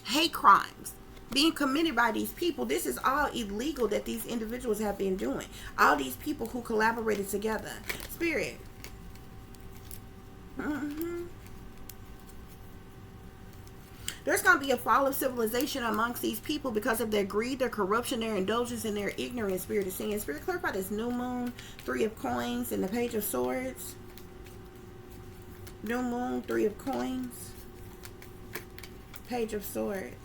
hate crimes being committed by these people. This is all illegal that these individuals have been doing. All these people who collaborated together. Spirit. There's going to be a fall of civilization amongst these people because of their greed, their corruption, their indulgence, and their ignorance. Spirit is saying. Spirit, clarify this new moon, Three of Coins, and the Page of Swords. New moon, Three of Coins, Page of Swords.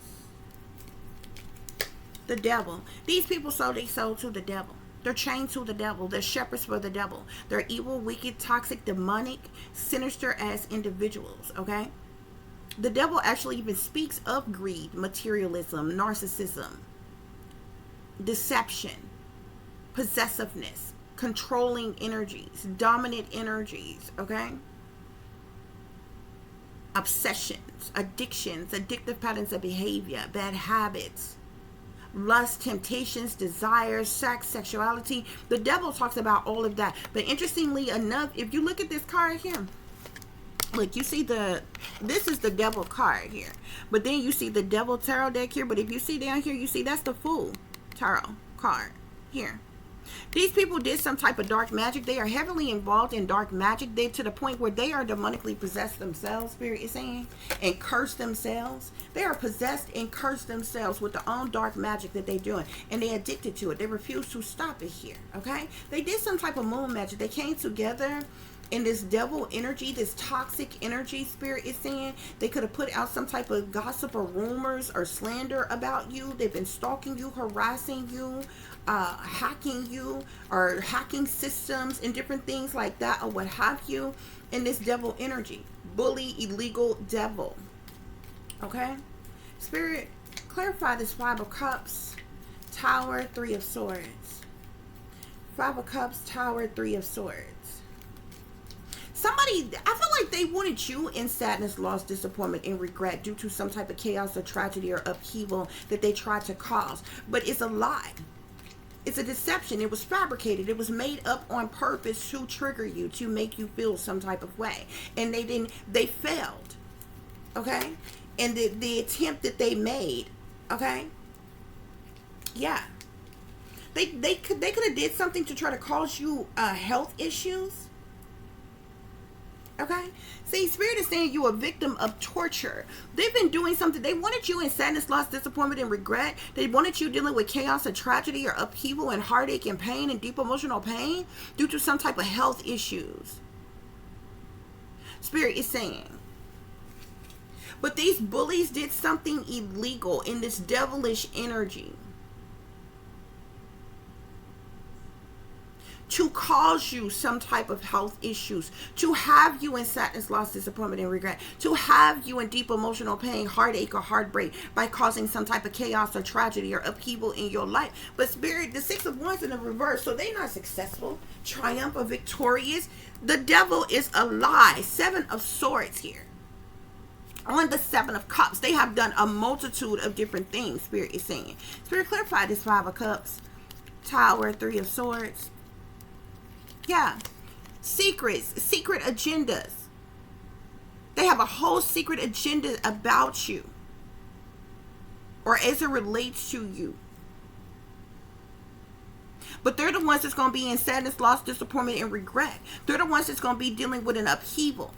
The devil. These people sold their soul to the devil. They're chained to the devil. They're shepherds for the devil. They're evil, wicked, toxic, demonic, sinister as individuals, okay? The devil actually even speaks of greed, materialism, narcissism, deception, possessiveness, controlling energies, dominant energies, okay? Obsessions, addictions, addictive patterns of behavior, bad habits, lust, temptations, desires, sex, sexuality. The devil talks about all of that. But interestingly enough, if you look at this card here, look, you see this is the devil card here. But then you see the devil tarot deck here. But if you see down here, you see that's the Fool tarot card here. These people did some type of dark magic. They are heavily involved in dark magic. They to the point where they are demonically possessed themselves, Spirit is saying, and curse themselves. They are possessed and cursed themselves with their own dark magic that they're doing, and they're addicted to it. They refuse to stop it here, okay? They did some type of moon magic. They came together in this devil energy, this toxic energy, Spirit is saying. They could have put out some type of gossip or rumors or slander about you. They've been stalking you, harassing you, hacking you, or hacking systems and different things like that, or what have you, in this devil energy. Bully, illegal devil. Okay? Spirit, clarify this Five of Cups, Tower, Three of Swords. Five of Cups, Tower, Three of Swords. Somebody, I feel like they wanted you in sadness, loss, disappointment, and regret due to some type of chaos or tragedy or upheaval that they tried to cause. But it's a lie. It's a deception. It was fabricated. It was made up on purpose to trigger you, to make you feel some type of way. And they failed. Okay? And the attempt that they made, okay? Yeah. They could have did something to try to cause you health issues. Okay? See, Spirit is saying you a victim of torture. They've been doing something. They wanted you in sadness, loss, disappointment, and regret. They wanted you dealing with chaos and tragedy or upheaval and heartache and pain and deep emotional pain due to some type of health issues. Spirit is saying. But these bullies did something illegal in this devilish energy to cause you some type of health issues, to have you in sadness, loss, disappointment, and regret, to have you in deep emotional pain, heartache, or heartbreak by causing some type of chaos or tragedy or upheaval in your life. But Spirit, the Six of Wands in the reverse, so they're not successful, triumph, or victorious. The devil is a lie. Seven of Swords here. On the Seven of Cups, they have done a multitude of different things, Spirit is saying. Spirit, clarify this Five of Cups, Tower, Three of Swords. Yeah. Secrets, secret agendas. They have a whole secret agenda about you, or as it relates to you. But they're the ones that's going to be in sadness, loss, disappointment, and regret. They're the ones that's going to be dealing with an upheaval,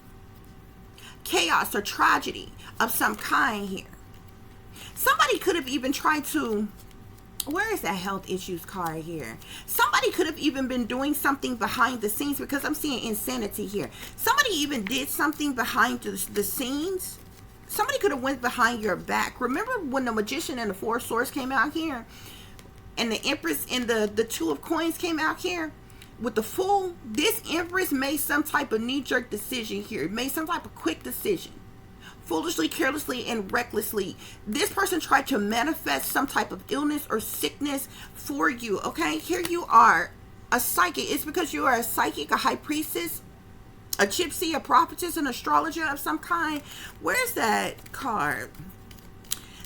chaos, or tragedy of some kind here. Somebody could have even tried to, where is that health issues card here? Somebody could have even been doing something behind the scenes, because I'm seeing insanity here. Somebody even did something behind the scenes. Somebody could have went behind your back. Remember when the Magician and the Four of Swords came out here? And the Empress and the Two of Coins came out here? With the Fool, this Empress made some type of knee-jerk decision here. Made some type of quick decision. Foolishly, carelessly, and recklessly. This person tried to manifest some type of illness or sickness for you, okay? Here you are, a psychic. It's because you are a psychic, a high priestess, a gypsy, a prophetess, an astrologer of some kind. Where's that card?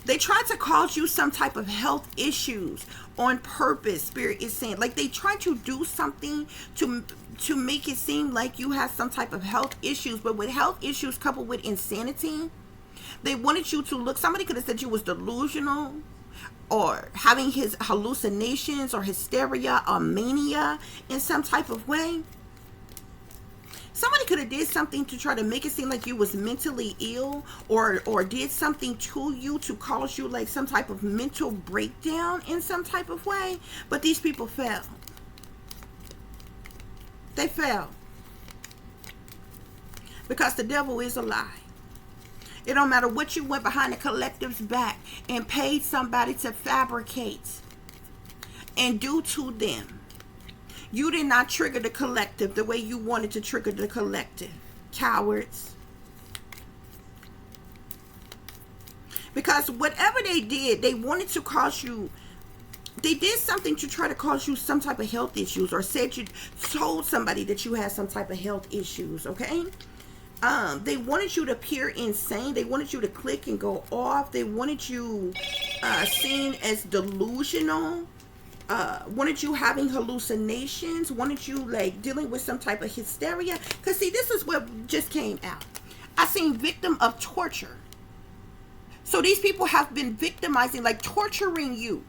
They tried to cause you some type of health issues on purpose, Spirit is saying. Like they tried to do something to make it seem like you have some type of health issues. But with health issues coupled with insanity, they wanted you to look, somebody could have said you was delusional, or having his hallucinations or hysteria or mania in some type of way. Somebody could have did something to try to make it seem like you was mentally ill, or did something to you to cause you like some type of mental breakdown in some type of way. But these people fell. They fell. Because the devil is a lie. It don't matter what you went behind the collective's back and paid somebody to fabricate and do to them. You did not trigger the collective the way you wanted to trigger the collective. Cowards. Because whatever they did, they wanted to cause you, they did something to try to cause you some type of health issues, or said you told somebody that you had some type of health issues, okay? They wanted you to appear insane. They wanted you to click and go off. They wanted you seen as delusional. Wanted you having hallucinations, wanted you like dealing with some type of hysteria. Because see, this is what just came out. I seen victim of torture. So these people have been victimizing, like torturing you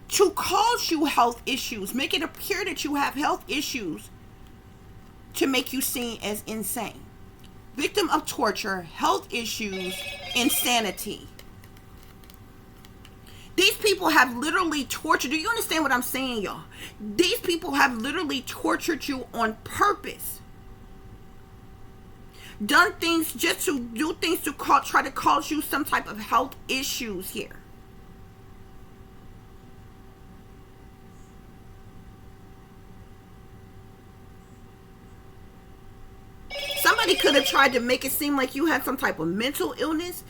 to cause you health issues, make it appear that you have health issues to make you seen as insane. Victim of torture, health issues, insanity. These people have literally tortured. Do you understand what I'm saying, y'all? These people have literally tortured you on purpose. Done things just to do things to try to cause you some type of health issues here. Somebody could have tried to make it seem like you had some type of mental illness.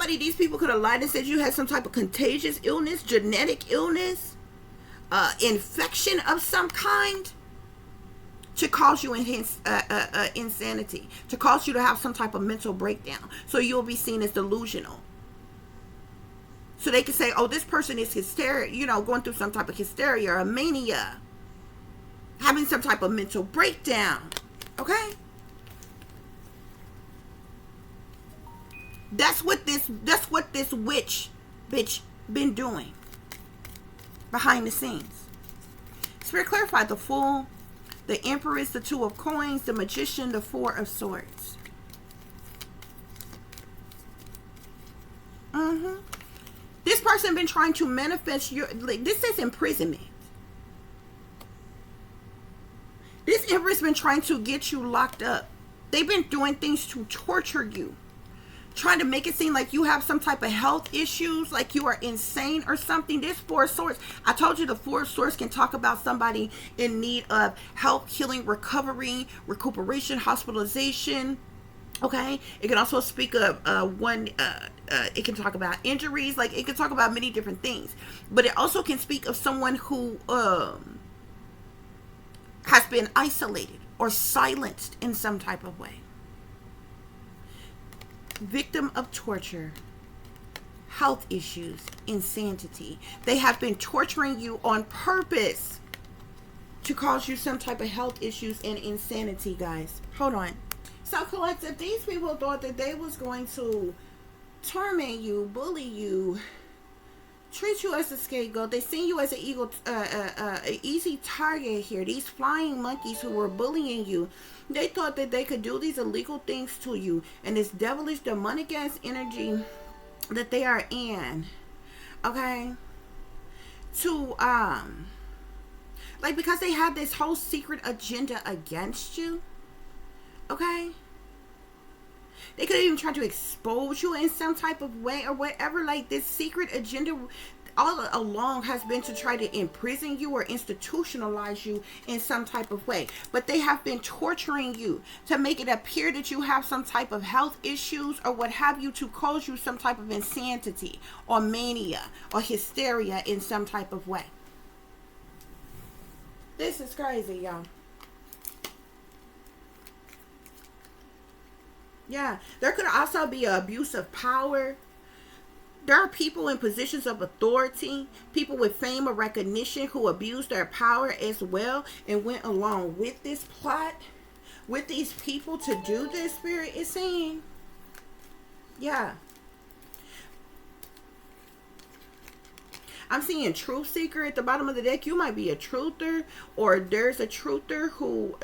These people could have lied and said you had some type of contagious illness, genetic illness, infection of some kind, to cause you insanity, to cause you to have some type of mental breakdown. So you'll be seen as delusional. So they can say, oh, this person is hysteria, you know, going through some type of hysteria or a mania, having some type of mental breakdown. Okay? That's what this witch bitch been doing behind the scenes. Spirit clarify the Fool, the Empress, the Two of Coins, the Magician, the Four of Swords. This person been trying to manifest your, like, this is imprisonment. This Empress been trying to get you locked up. They've been doing things to torture you, trying to make it seem like you have some type of health issues, like you are insane or something. This Four of Swords, I told you the Four of Swords can talk about somebody in need of help, healing, recovery, recuperation, hospitalization. Okay, it can also speak of it can talk about injuries, like it can talk about many different things, but it also can speak of someone who has been isolated or silenced in some type of way. Victim of torture, health issues, insanity. They have been torturing you on purpose to cause you some type of health issues and insanity, guys. Hold on. So, collective, these people thought that they was going to torment you, bully you, treat you as a scapegoat. They see you as an easy target here. These flying monkeys who were bullying you, they thought that they could do these illegal things to you. And this devilish, demonic ass energy that they are in, okay, to, like, because they had this whole secret agenda against you, okay? They could even try to expose you in some type of way or whatever. Like, this secret agenda all along has been to try to imprison you or institutionalize you in some type of way. But they have been torturing you to make it appear that you have some type of health issues or what have you, to cause you some type of insanity or mania or hysteria in some type of way. This is crazy, y'all. Yeah, there could also be an abuse of power. There are people in positions of authority, people with fame or recognition who abused their power as well and went along with this plot, with these people to do this, Spirit is saying. Yeah. I'm seeing truth seeker at the bottom of the deck. You might be a truther, or there's a truther who,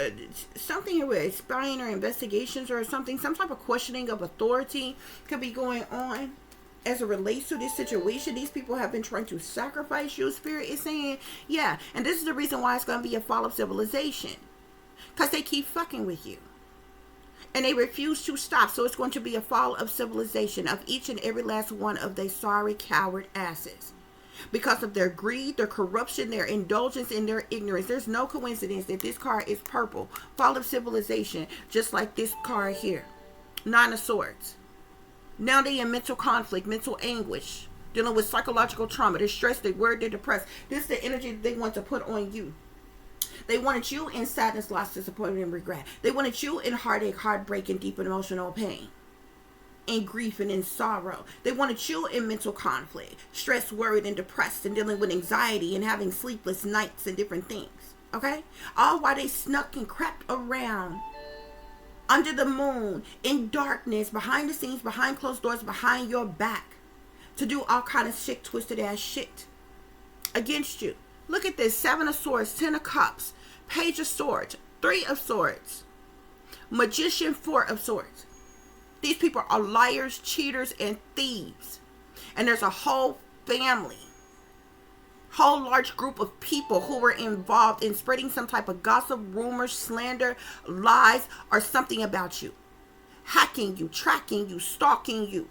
something with spying or investigations or something, some type of questioning of authority could be going on as it relates to this situation. These people have been trying to sacrifice you, Spirit is saying. Yeah, and this is the reason why it's going to be a fall of civilization. Because they keep fucking with you. And they refuse to stop. So it's going to be a fall of civilization of each and every last one of their sorry coward asses. Because of their greed, their corruption, their indulgence, and their ignorance. There's no coincidence that this card is purple. Fall of civilization, just like this card here. Nine of Swords. Now they in mental conflict, mental anguish, dealing with psychological trauma. They're stressed, they're worried, they're depressed. This is the energy that they want to put on you. They wanted you in sadness, loss, disappointment, and regret. They wanted you in heartache, heartbreak, and deep emotional pain. In grief and in sorrow. They wanted you in mental conflict, stressed, worried, and depressed, and dealing with anxiety and having sleepless nights and different things. Okay? All while they snuck and crept around under the moon, in darkness, behind the scenes, behind closed doors, behind your back, to do all kind of sick, twisted ass shit against you. Look at this. 7 of Swords, 10 of Cups, Page of Swords, 3 of Swords, Magician, 4 of Swords. These people are liars, cheaters, and thieves. And there's a whole family, whole large group of people who were involved in spreading some type of gossip, rumors, slander, lies, or something about you. Hacking you, tracking you, stalking you.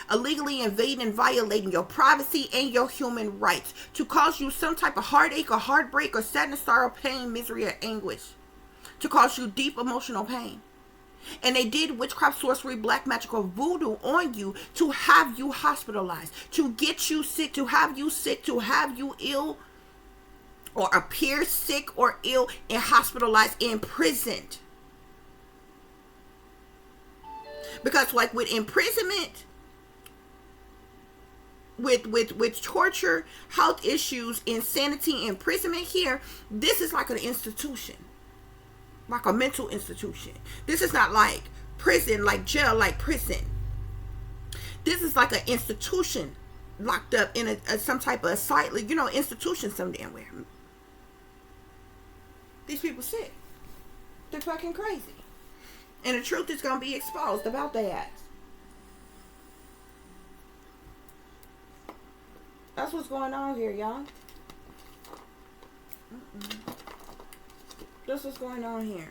Illegally invading and violating your privacy and your human rights. To cause you some type of heartache or heartbreak or sadness, sorrow, pain, misery, or anguish. To cause you deep emotional pain. And they did witchcraft, sorcery, black magic, or voodoo on you to have you hospitalized, to get you sick, to have you ill, or appear sick or ill and hospitalized, imprisoned. Because like with imprisonment, with torture, health issues, insanity, imprisonment here, this is like an institution, like a mental institution. This is not like prison, like jail, like prison. This is like an institution locked up in a some type of asylum, institution some damn where. These people sick. They're fucking crazy. And the truth is going to be exposed about their ass. That's what's going on here, y'all. That's what's going on here.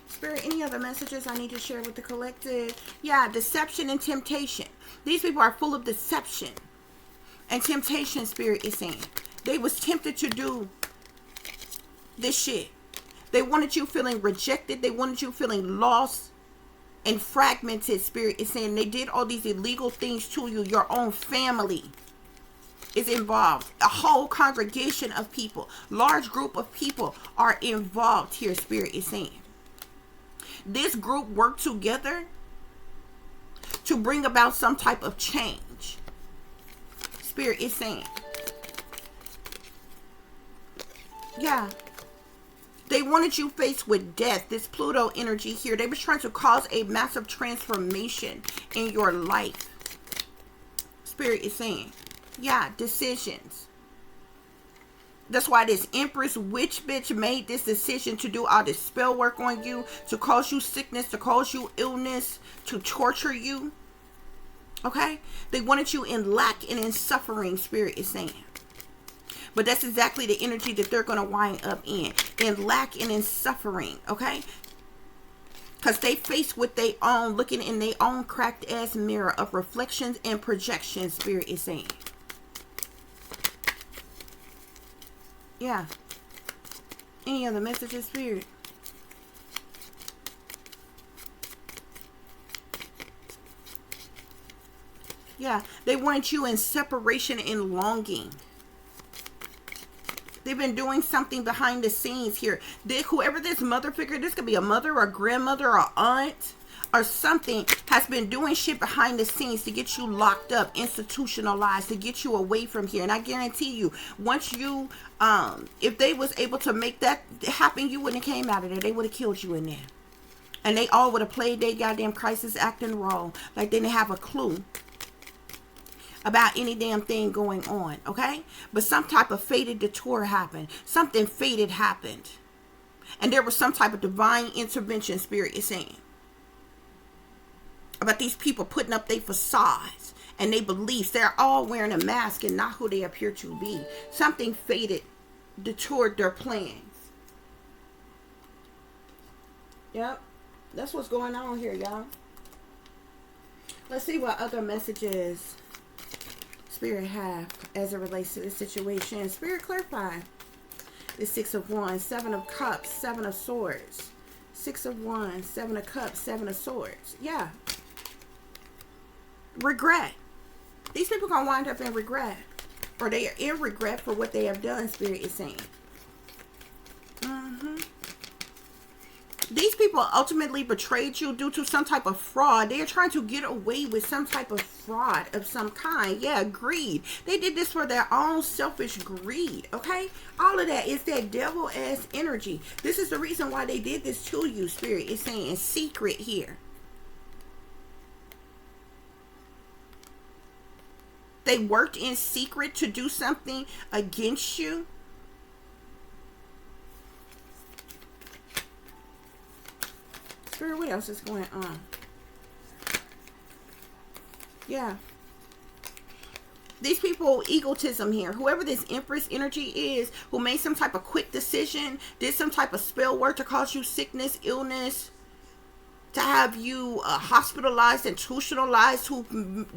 Spirit, any other messages I need to share with the collective? Yeah, deception and temptation. These people are full of deception and temptation, Spirit is saying. They was tempted to do this shit. They wanted you feeling rejected. They wanted you feeling lost and fragmented, Spirit is saying. They did all these illegal things to you. Your own family is involved. A whole congregation of people, large group of people are involved here, Spirit is saying. This group worked together to bring about some type of change, Spirit is saying. Yeah. They wanted you faced with death. This Pluto energy here. They were trying to cause a massive transformation in your life. Spirit is saying. Yeah, decisions. That's why this Empress witch bitch made this decision to do all this spell work on you. To cause you sickness. To cause you illness. To torture you. Okay? They wanted you in lack and in suffering, Spirit is saying. But that's exactly the energy that they're going to wind up in lack and in suffering, okay? Because they face with their own, looking in their own cracked ass mirror of reflections and projections, Spirit is saying. Yeah. Any other messages, Spirit? Yeah, they wanted you in separation and longing. They've been doing something behind the scenes here. Whoever this mother figure, this could be a mother or grandmother or aunt or something, has been doing shit behind the scenes to get you locked up, institutionalized, to get you away from here. And I guarantee you, once you, if they was able to make that happen, you wouldn't have came out of there. They would have killed you in there. And they all would have played their goddamn crisis acting role like they didn't have a clue about any damn thing going on, okay? But some type of fated detour happened. Something fated happened. And there was some type of divine intervention, Spirit is saying. About these people putting up their facades and their beliefs. They're all wearing a mask and not who they appear to be. Something fated detoured their plans. Yep. That's what's going on here, y'all. Let's see what other messages Spirit have as it relates to this situation. Spirit, clarify. The 6 of Wands, 7 of Cups, 7 of Swords. 6 of Wands, 7 of Cups, 7 of Swords. Yeah. Regret. These people gonna wind up in regret. Or they are in regret for what they have done, Spirit is saying. These people ultimately betrayed you due to some type of fraud. They are trying to get away with some type of fraud of some kind. Yeah, greed. They did this for their own selfish greed, okay? All of that is that devil-ass energy. This is the reason why they did this to you, Spirit is saying. Secret here. They worked in secret to do something against you. Spirit, what else is going on? Yeah. These people, egotism here. Whoever this Empress energy is, who made some type of quick decision, did some type of spell work to cause you sickness, illness, to have you hospitalized, institutionalized, who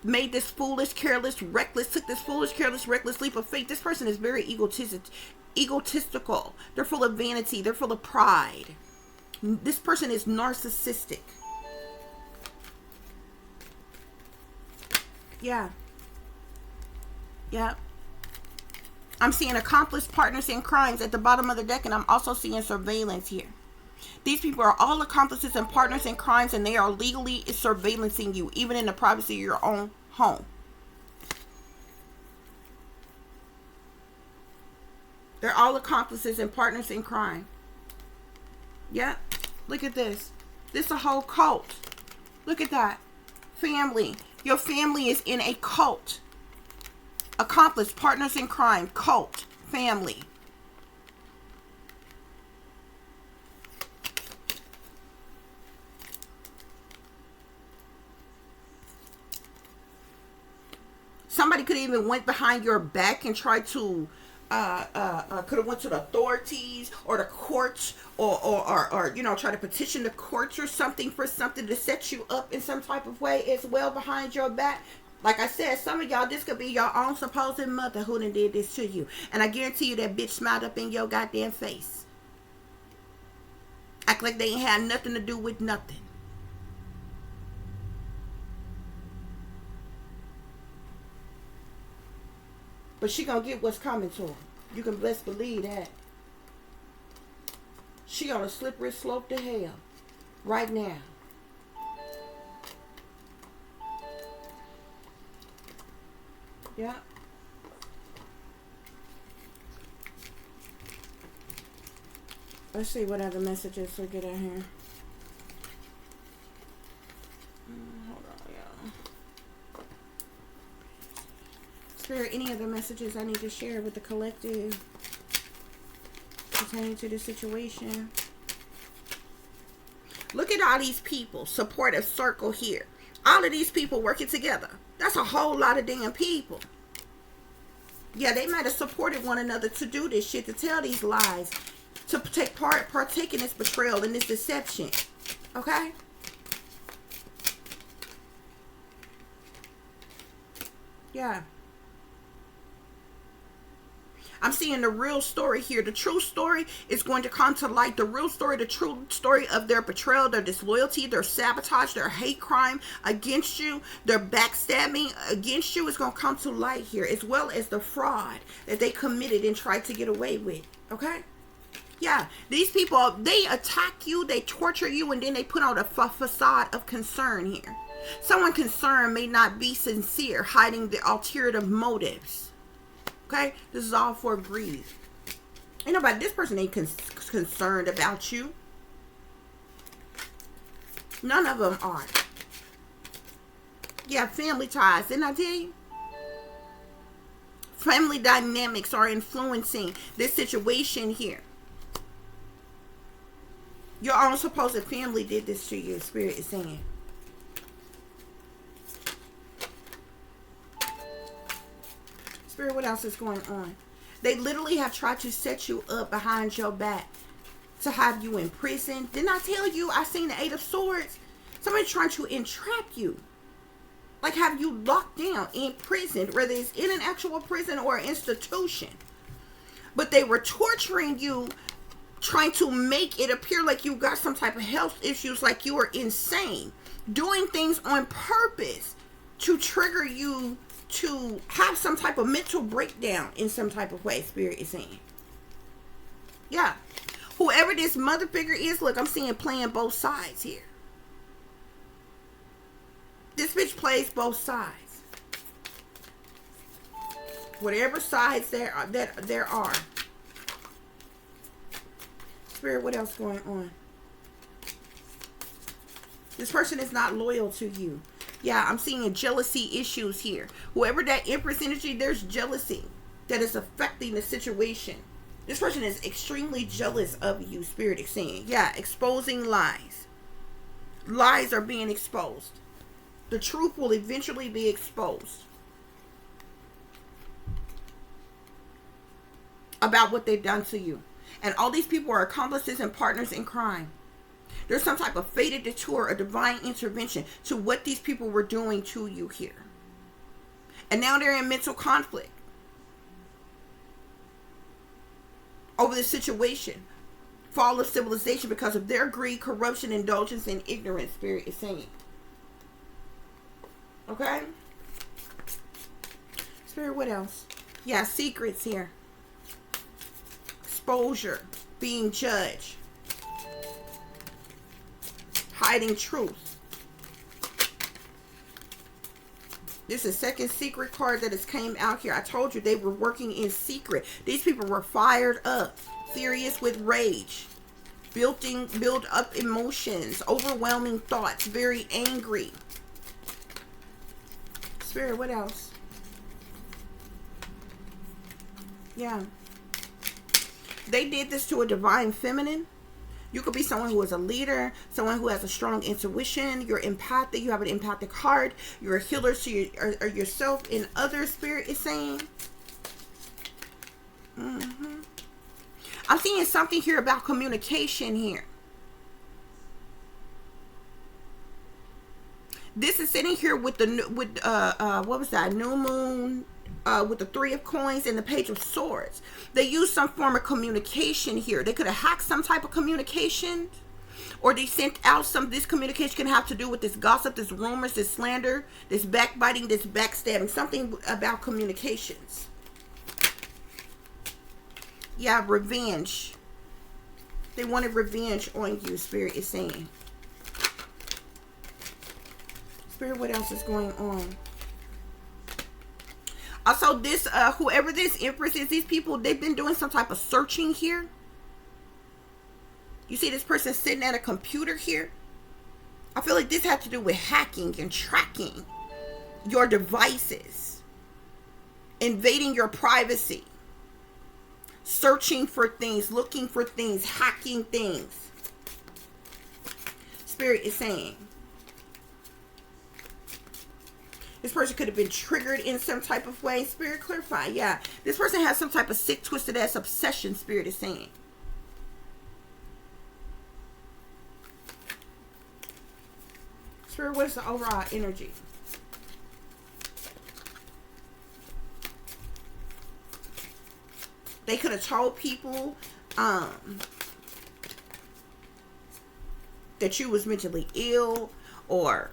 made this foolish, careless, reckless, took this foolish, careless, reckless leap of faith. This person is very egotistical. They're full of vanity. They're full of pride. This person is narcissistic. Yeah. Yeah. I'm seeing accomplice partners in crimes at the bottom of the deck, and I'm also seeing surveillance here. These people are all accomplices and partners in crimes, and they are legally surveillancing you, even in the privacy of your own home. They're all accomplices and partners in crime. Yeah, look at this. This is a whole cult. Look at that. Family. Your family is in a cult. Accomplice, partners in crime, cult, family. Somebody could even went behind your back and tried to could have went to the authorities or the courts or you know, try to petition the courts or something for something to set you up in some type of way as well behind your back. Like I said, some of y'all, this could be your own supposed mother who done did this to you. And I guarantee you that bitch smiled up in your goddamn face. Act like they ain't had nothing to do with nothing. But she gonna get what's coming to her. You can best believe that. She on a slippery slope to hell right now. Yeah. Let's see what other messages we get out here. Hold on, y'all. Is there any other messages I need to share with the collective pertaining to the situation? Look at all these people. Supportive circle here. All of these people working together. That's a whole lot of damn people. Yeah, they might have supported one another to do this shit, to tell these lies, to partake in this betrayal and this deception. Okay? Yeah. I'm seeing the real story here. The true story is going to come to light. The real story, the true story of their betrayal, their disloyalty, their sabotage, their hate crime against you, their backstabbing against you is going to come to light here, as well as the fraud that they committed and tried to get away with. Okay? Yeah, these people, they attack you, they torture you, and then they put on a facade of concern here. Someone concerned may not be sincere, hiding the alternative motives. Okay, this is all for greed. Ain't nobody, this person ain't concerned about you. None of them are. Yeah, family ties, didn't I tell you? Family dynamics are influencing this situation here. Your own supposed family did this to you, Spirit is saying. Spirit, what else is going on? They literally have tried to set you up behind your back to have you in prison. Didn't I tell you? I seen the 8 of Swords. Somebody trying to entrap you. Like have you locked down in prison, whether it's in an actual prison or an institution. But they were torturing you, trying to make it appear like you got some type of health issues, like you are insane. Doing things on purpose to trigger you to have some type of mental breakdown in some type of way, Spirit is saying. Yeah. Whoever this mother figure is, look, I'm seeing playing both sides here. This bitch plays both sides. Whatever sides there are. Spirit, what else going on? This person is not loyal to you. Yeah, I'm seeing jealousy issues here. Whoever that Empress energy, there's jealousy that is affecting the situation. This person is extremely jealous of you, Spirit is saying. Yeah, exposing lies. Lies are being exposed. The truth will eventually be exposed about what they've done to you. And all these people are accomplices and partners in crime. There's some type of fated detour or divine intervention to what these people were doing to you here. And now they're in mental conflict over the situation. Fall of civilization because of their greed, corruption, indulgence, and ignorance, Spirit is saying. Okay? Spirit, what else? Yeah, secrets here. exposure, being judged, hiding truth. This is second secret card that has came out here. I told you they were working in secret. These people were fired up, furious with rage, build up emotions, overwhelming thoughts, very angry. Spirit, what else? Yeah. They did this to a divine feminine. You could be someone who is a leader, someone who has a strong intuition. You're empathic. You have an empathic heart. You're a healer to yourself and others, Spirit is saying. I'm seeing something here about communication here. This is sitting here with the what was that, new moon, with the 3 of coins and the page of swords. They used some form of communication here. They could have hacked some type of communication, or they sent out some. This communication can have to do with this gossip, this rumors, this slander, this backbiting, this backstabbing. Something about communications. Yeah, revenge. They wanted revenge on you, Spirit is saying. Spirit, what else is going on? Also, this, whoever this Empress is, these people, they've been doing some type of searching here. You see this person sitting at a computer here? I feel like this had to do with hacking and tracking your devices, invading your privacy, searching for things, looking for things, hacking things. Spirit is saying this person could have been triggered in some type of way. Spirit, clarify. Yeah, this person has some type of sick, twisted ass obsession, Spirit is saying. Spirit, what is the overall energy? They could have told people that you was mentally ill or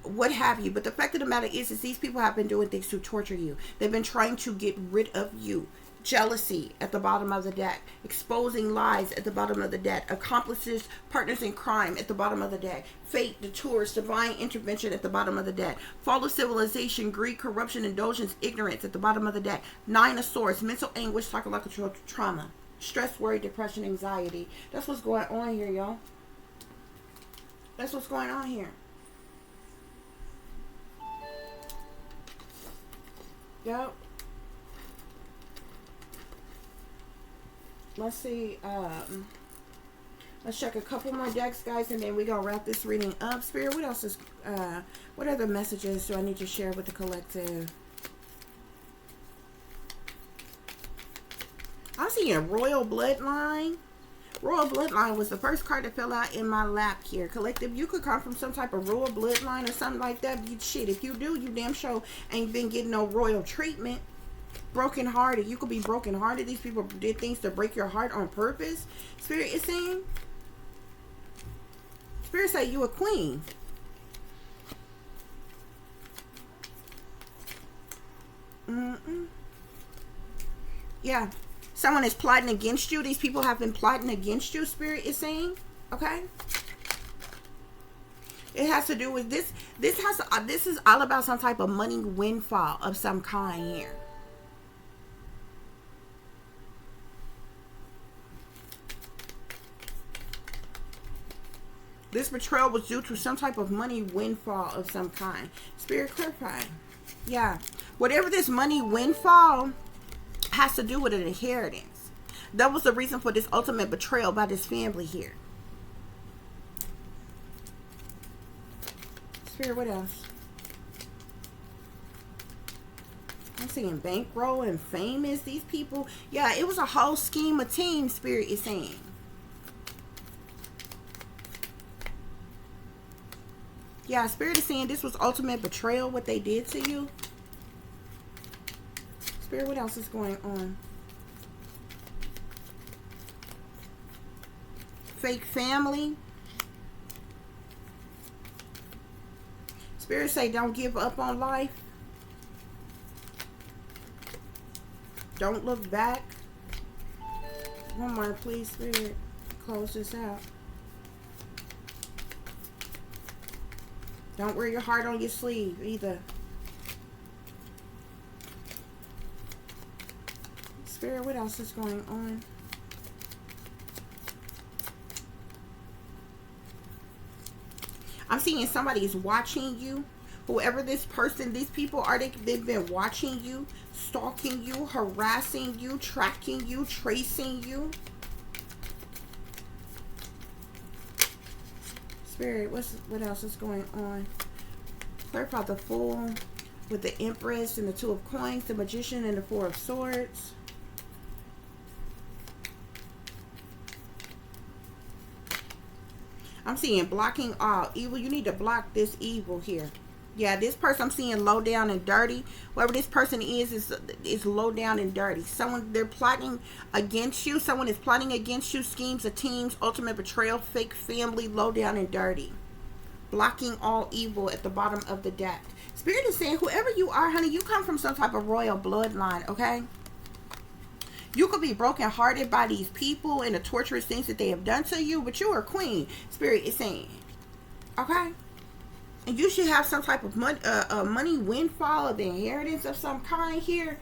what have you. But the fact of the matter is these people have been doing things to torture you. They've been trying to get rid of you. Jealousy at the bottom of the deck. Exposing lies at the bottom of the deck. Accomplices, partners in crime at the bottom of the deck. Fate, detours, divine intervention at the bottom of the deck. Fall of civilization, greed, corruption, indulgence, ignorance at the bottom of the deck. 9 of swords, mental anguish, psychological trauma. Stress, worry, depression, anxiety. That's what's going on here, y'all. That's what's going on here. Yep. Let's see. Let's check a couple more decks, guys, and then we're gonna wrap this reading up. Spirit, what else is what other messages do I need to share with the collective? I'm seeing a royal bloodline. Royal bloodline was the first card that fell out in my lap here. Collective, you could come from some type of royal bloodline or something like that. Shit, if you do, you damn sure ain't been getting no royal treatment. Broken hearted. You could be broken hearted. These people did things to break your heart on purpose. Spirit is saying. Spirit say you a queen. Yeah. Someone is plotting against you. These people have been plotting against you, Spirit is saying. Okay. It has to do with this. This is all about some type of money windfall of some kind here. This betrayal was due to some type of money windfall of some kind. Spirit, clarify. Yeah. Whatever this money windfall has to do with an inheritance. That was the reason for this ultimate betrayal by this family here. Spirit, what else? I'm seeing bankroll and famous. These people. Yeah, it was a whole scheme of team, Spirit is saying. Yeah, Spirit is saying this was ultimate betrayal, what they did to you. Spirit, what else is going on? Fake family. Spirit say don't give up on life. Don't look back. One more, please, Spirit. Close this out. Don't wear your heart on your sleeve either. Spirit, what else is going on? I'm seeing somebody is watching you. Whoever this person, these people are, they've been watching you, stalking you, harassing you, tracking you, tracing you. Spirit, what else is going on? Clarify the Fool with the Empress and the Two of Coins, the Magician and the Four of Swords. I'm seeing blocking all evil. You need to block this evil here. Yeah, this person I'm seeing low down and dirty. Whoever this person is low down and dirty. They're plotting against you. Someone is plotting against you. Schemes of teams, ultimate betrayal, fake family, low down and dirty. Blocking all evil at the bottom of the deck. Spirit is saying, whoever you are, honey, you come from some type of royal bloodline, okay? You could be brokenhearted by these people and the torturous things that they have done to you, but you are a queen. Spirit is saying, okay? And you should have some type of money windfall of the inheritance of some kind here.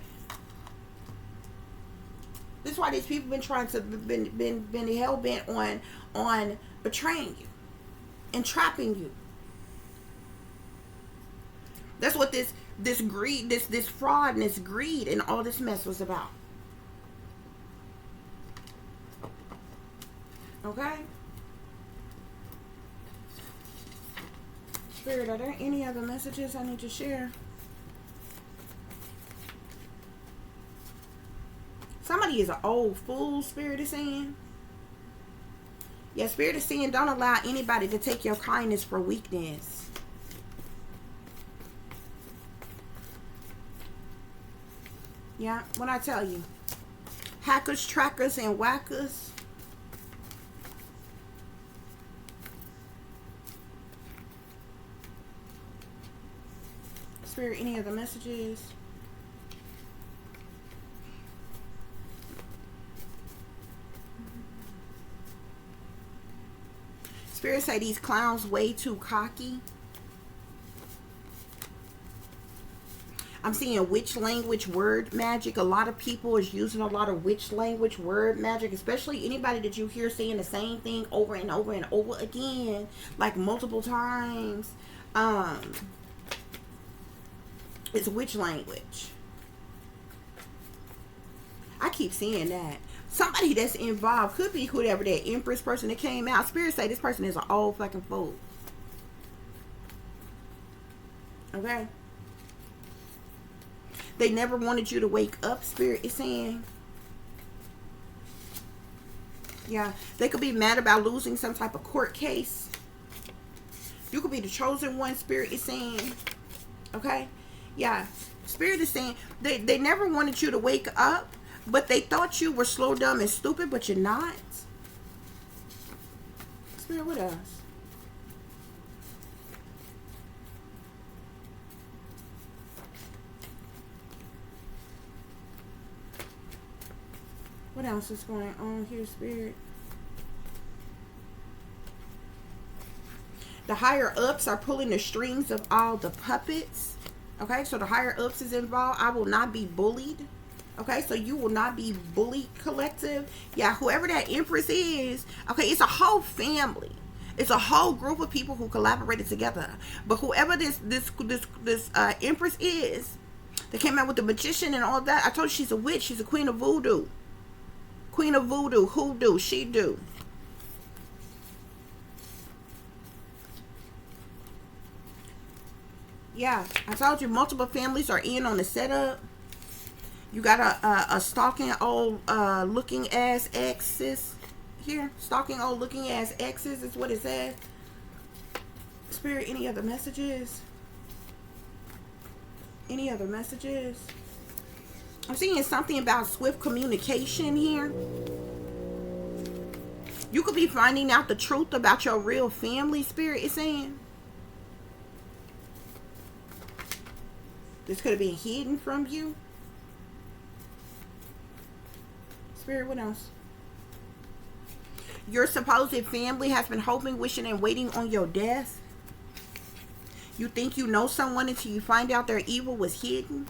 This is why these people been trying to been hell bent on betraying you and trapping you. That's what this greed, this fraud and this greed and all this mess was about. Okay? Spirit, are there any other messages I need to share? Somebody is an old fool, Spirit is saying. Yeah, Spirit is saying, don't allow anybody to take your kindness for weakness. Yeah, what I tell you. Hackers, trackers, and whackers. Spirit, any other messages? Spirit say these clowns way too cocky. I'm seeing witch language, word magic. A lot of people is using a lot of witch language, word magic, especially anybody that you hear saying the same thing over and over and over again, like multiple times. It's witch language. I keep seeing that. Somebody that's involved, could be whoever that Empress person that came out. Spirit say this person is an old fucking fool. Okay? They never wanted you to wake up, Spirit is saying. Yeah. They could be mad about losing some type of court case. You could be the chosen one, Spirit is saying. Okay? Yeah. Spirit is saying they never wanted you to wake up, but they thought you were slow, dumb, and stupid, but you're not. Spirit, what else? What else is going on here, Spirit? The higher ups are pulling the strings of all the puppets. Okay, so the higher ups is involved. I will not be bullied. Okay, so you will not be bullied, collective. Yeah, whoever that Empress is, okay, it's a whole family. It's a whole group of people who collaborated together. But whoever this Empress is, that came out with the Magician and all that, I told you she's a witch. She's a queen of voodoo. Queen of voodoo, hoodoo, she do. Yeah, I told you multiple families are in on the setup. You got a stalking old looking ass exes here. Stalking old looking ass exes is what it says. Spirit, any other messages? Any other messages? I'm seeing something about swift communication here. You could be finding out the truth about your real family, Spirit is saying. This could have been hidden from you. Spirit, what else? Your supposed family has been hoping, wishing, and waiting on your death. You think you know someone until you find out their evil was hidden.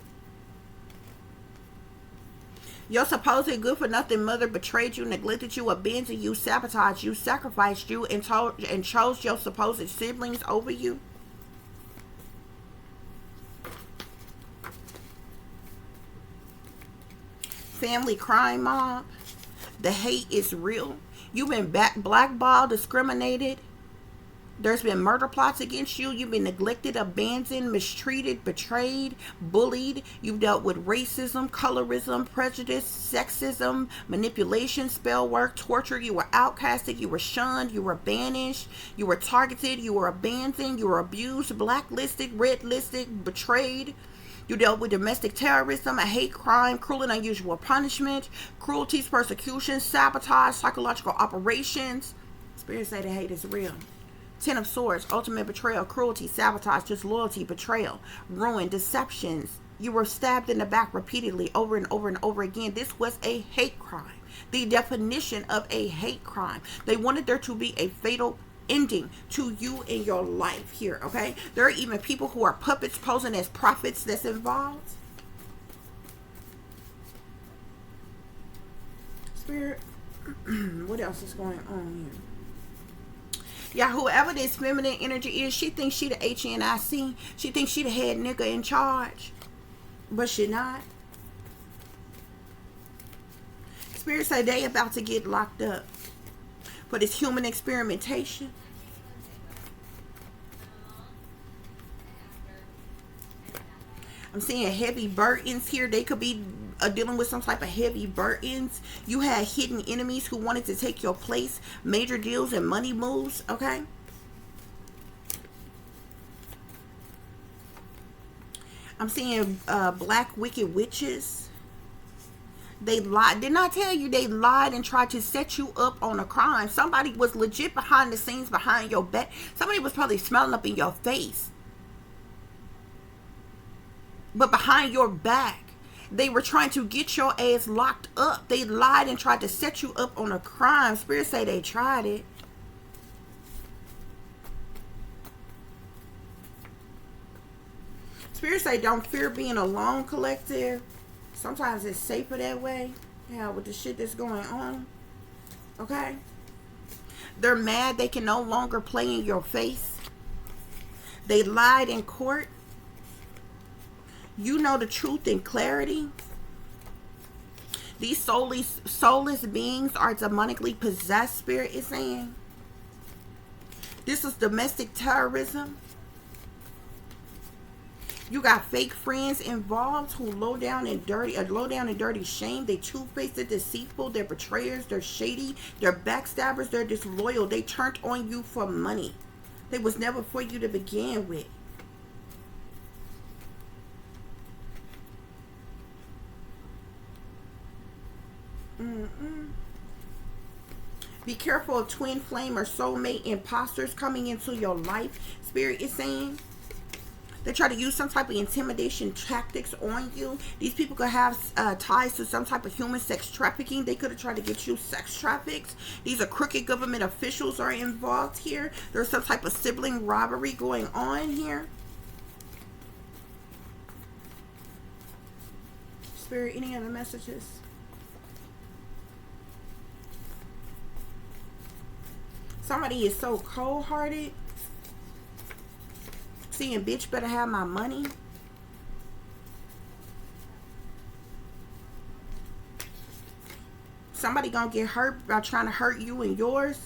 Your supposed good-for-nothing mother betrayed you, neglected you, abandoned you, sabotaged you, sacrificed you, and chose your supposed siblings over you. Family crime mob. The hate is real. You've been blackballed, discriminated. There's been murder plots against you. You've been neglected, abandoned, mistreated, betrayed, bullied. You've dealt with racism, colorism, prejudice, sexism, manipulation, spell work, torture. You were outcasted. You were shunned. You were banished. You were targeted. You were abandoned. You were abused, blacklisted, red-listed, betrayed. You dealt with domestic terrorism, a hate crime, cruel and unusual punishment, cruelties, persecution, sabotage, psychological operations. Spirits say the hate is real. Ten of Swords, ultimate betrayal, cruelty, sabotage, disloyalty, betrayal, ruin, deceptions. You were stabbed in the back repeatedly over and over and over again. This was a hate crime. The definition of a hate crime. They wanted there to be a fatal ending to you in your life here, okay? There are even people who are puppets posing as prophets that's involved. Spirit, what else is going on here? Yeah, whoever this feminine energy is, she thinks she the HNIC. She thinks she the head nigga in charge. But she not. Spirit say they about to get locked up for this human experimentation. I'm seeing heavy burdens here. They could be dealing with some type of heavy burdens. You had hidden enemies who wanted to take your place. Major deals and money moves. Okay. I'm seeing black wicked witches. They lied. Didn't I tell you they lied and tried to set you up on a crime? Somebody was legit behind the scenes, behind your back. Somebody was probably smelling up in your face. But behind your back, they were trying to get your ass locked up. They lied and tried to set you up on a crime. Spirits say they tried it. Spirits say don't fear being alone, collective. Sometimes it's safer that way. Yeah, with the shit that's going on. Okay? They're mad they can no longer play in your face. They lied in court. You know the truth and clarity. These soulless beings are demonically possessed, Spirit is saying. This is domestic terrorism. You got fake friends involved who low down and dirty shame. They two-faced, they're deceitful, they're betrayers, they're shady, they're backstabbers, they're disloyal. They turned on you for money. They was never for you to begin with. Be careful of twin flame or soulmate imposters coming into your life. Spirit is saying they try to use some type of intimidation tactics on you. These people could have ties to some type of human sex trafficking. They could have tried to get you sex trafficked. These are crooked government officials are involved here. There's some type of sibling robbery going on here. Spirit, any other messages? Somebody is so cold-hearted. Seeing bitch better have my money. Somebody gonna get hurt by trying to hurt you and yours.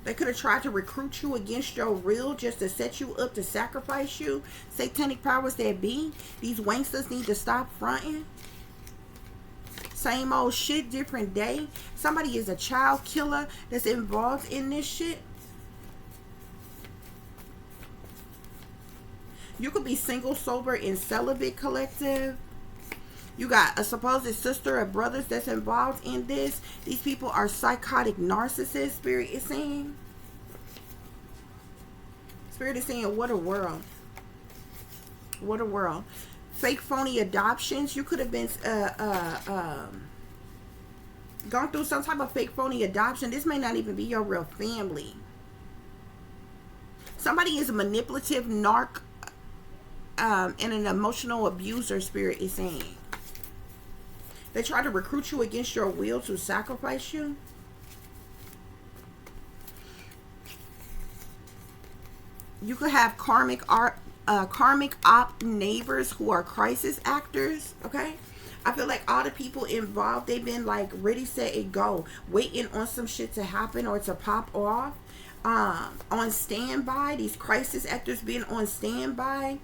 They could have tried to recruit you against your will just to set you up to sacrifice you. Satanic powers that be. These wanksters need to stop fronting. Same old shit, different day. Somebody is a child killer that's involved in this shit. You could be single, sober, and celibate, collective. You got a supposed sister or brothers that's involved in this. These people are psychotic narcissists, Spirit is saying. Spirit is saying, what a world. What a world. Fake phony adoptions. You could have been Going through some type of fake phony adoption. This may not even be your real family. Somebody is a manipulative narc and an emotional abuser, Spirit is saying. They try to recruit you against your will to sacrifice you. You could have karmic op neighbors who are crisis actors, okay? I feel like all the people involved, they've been like ready, set, and go, waiting on some shit to happen or to pop off. On standby, these crisis actors being on standby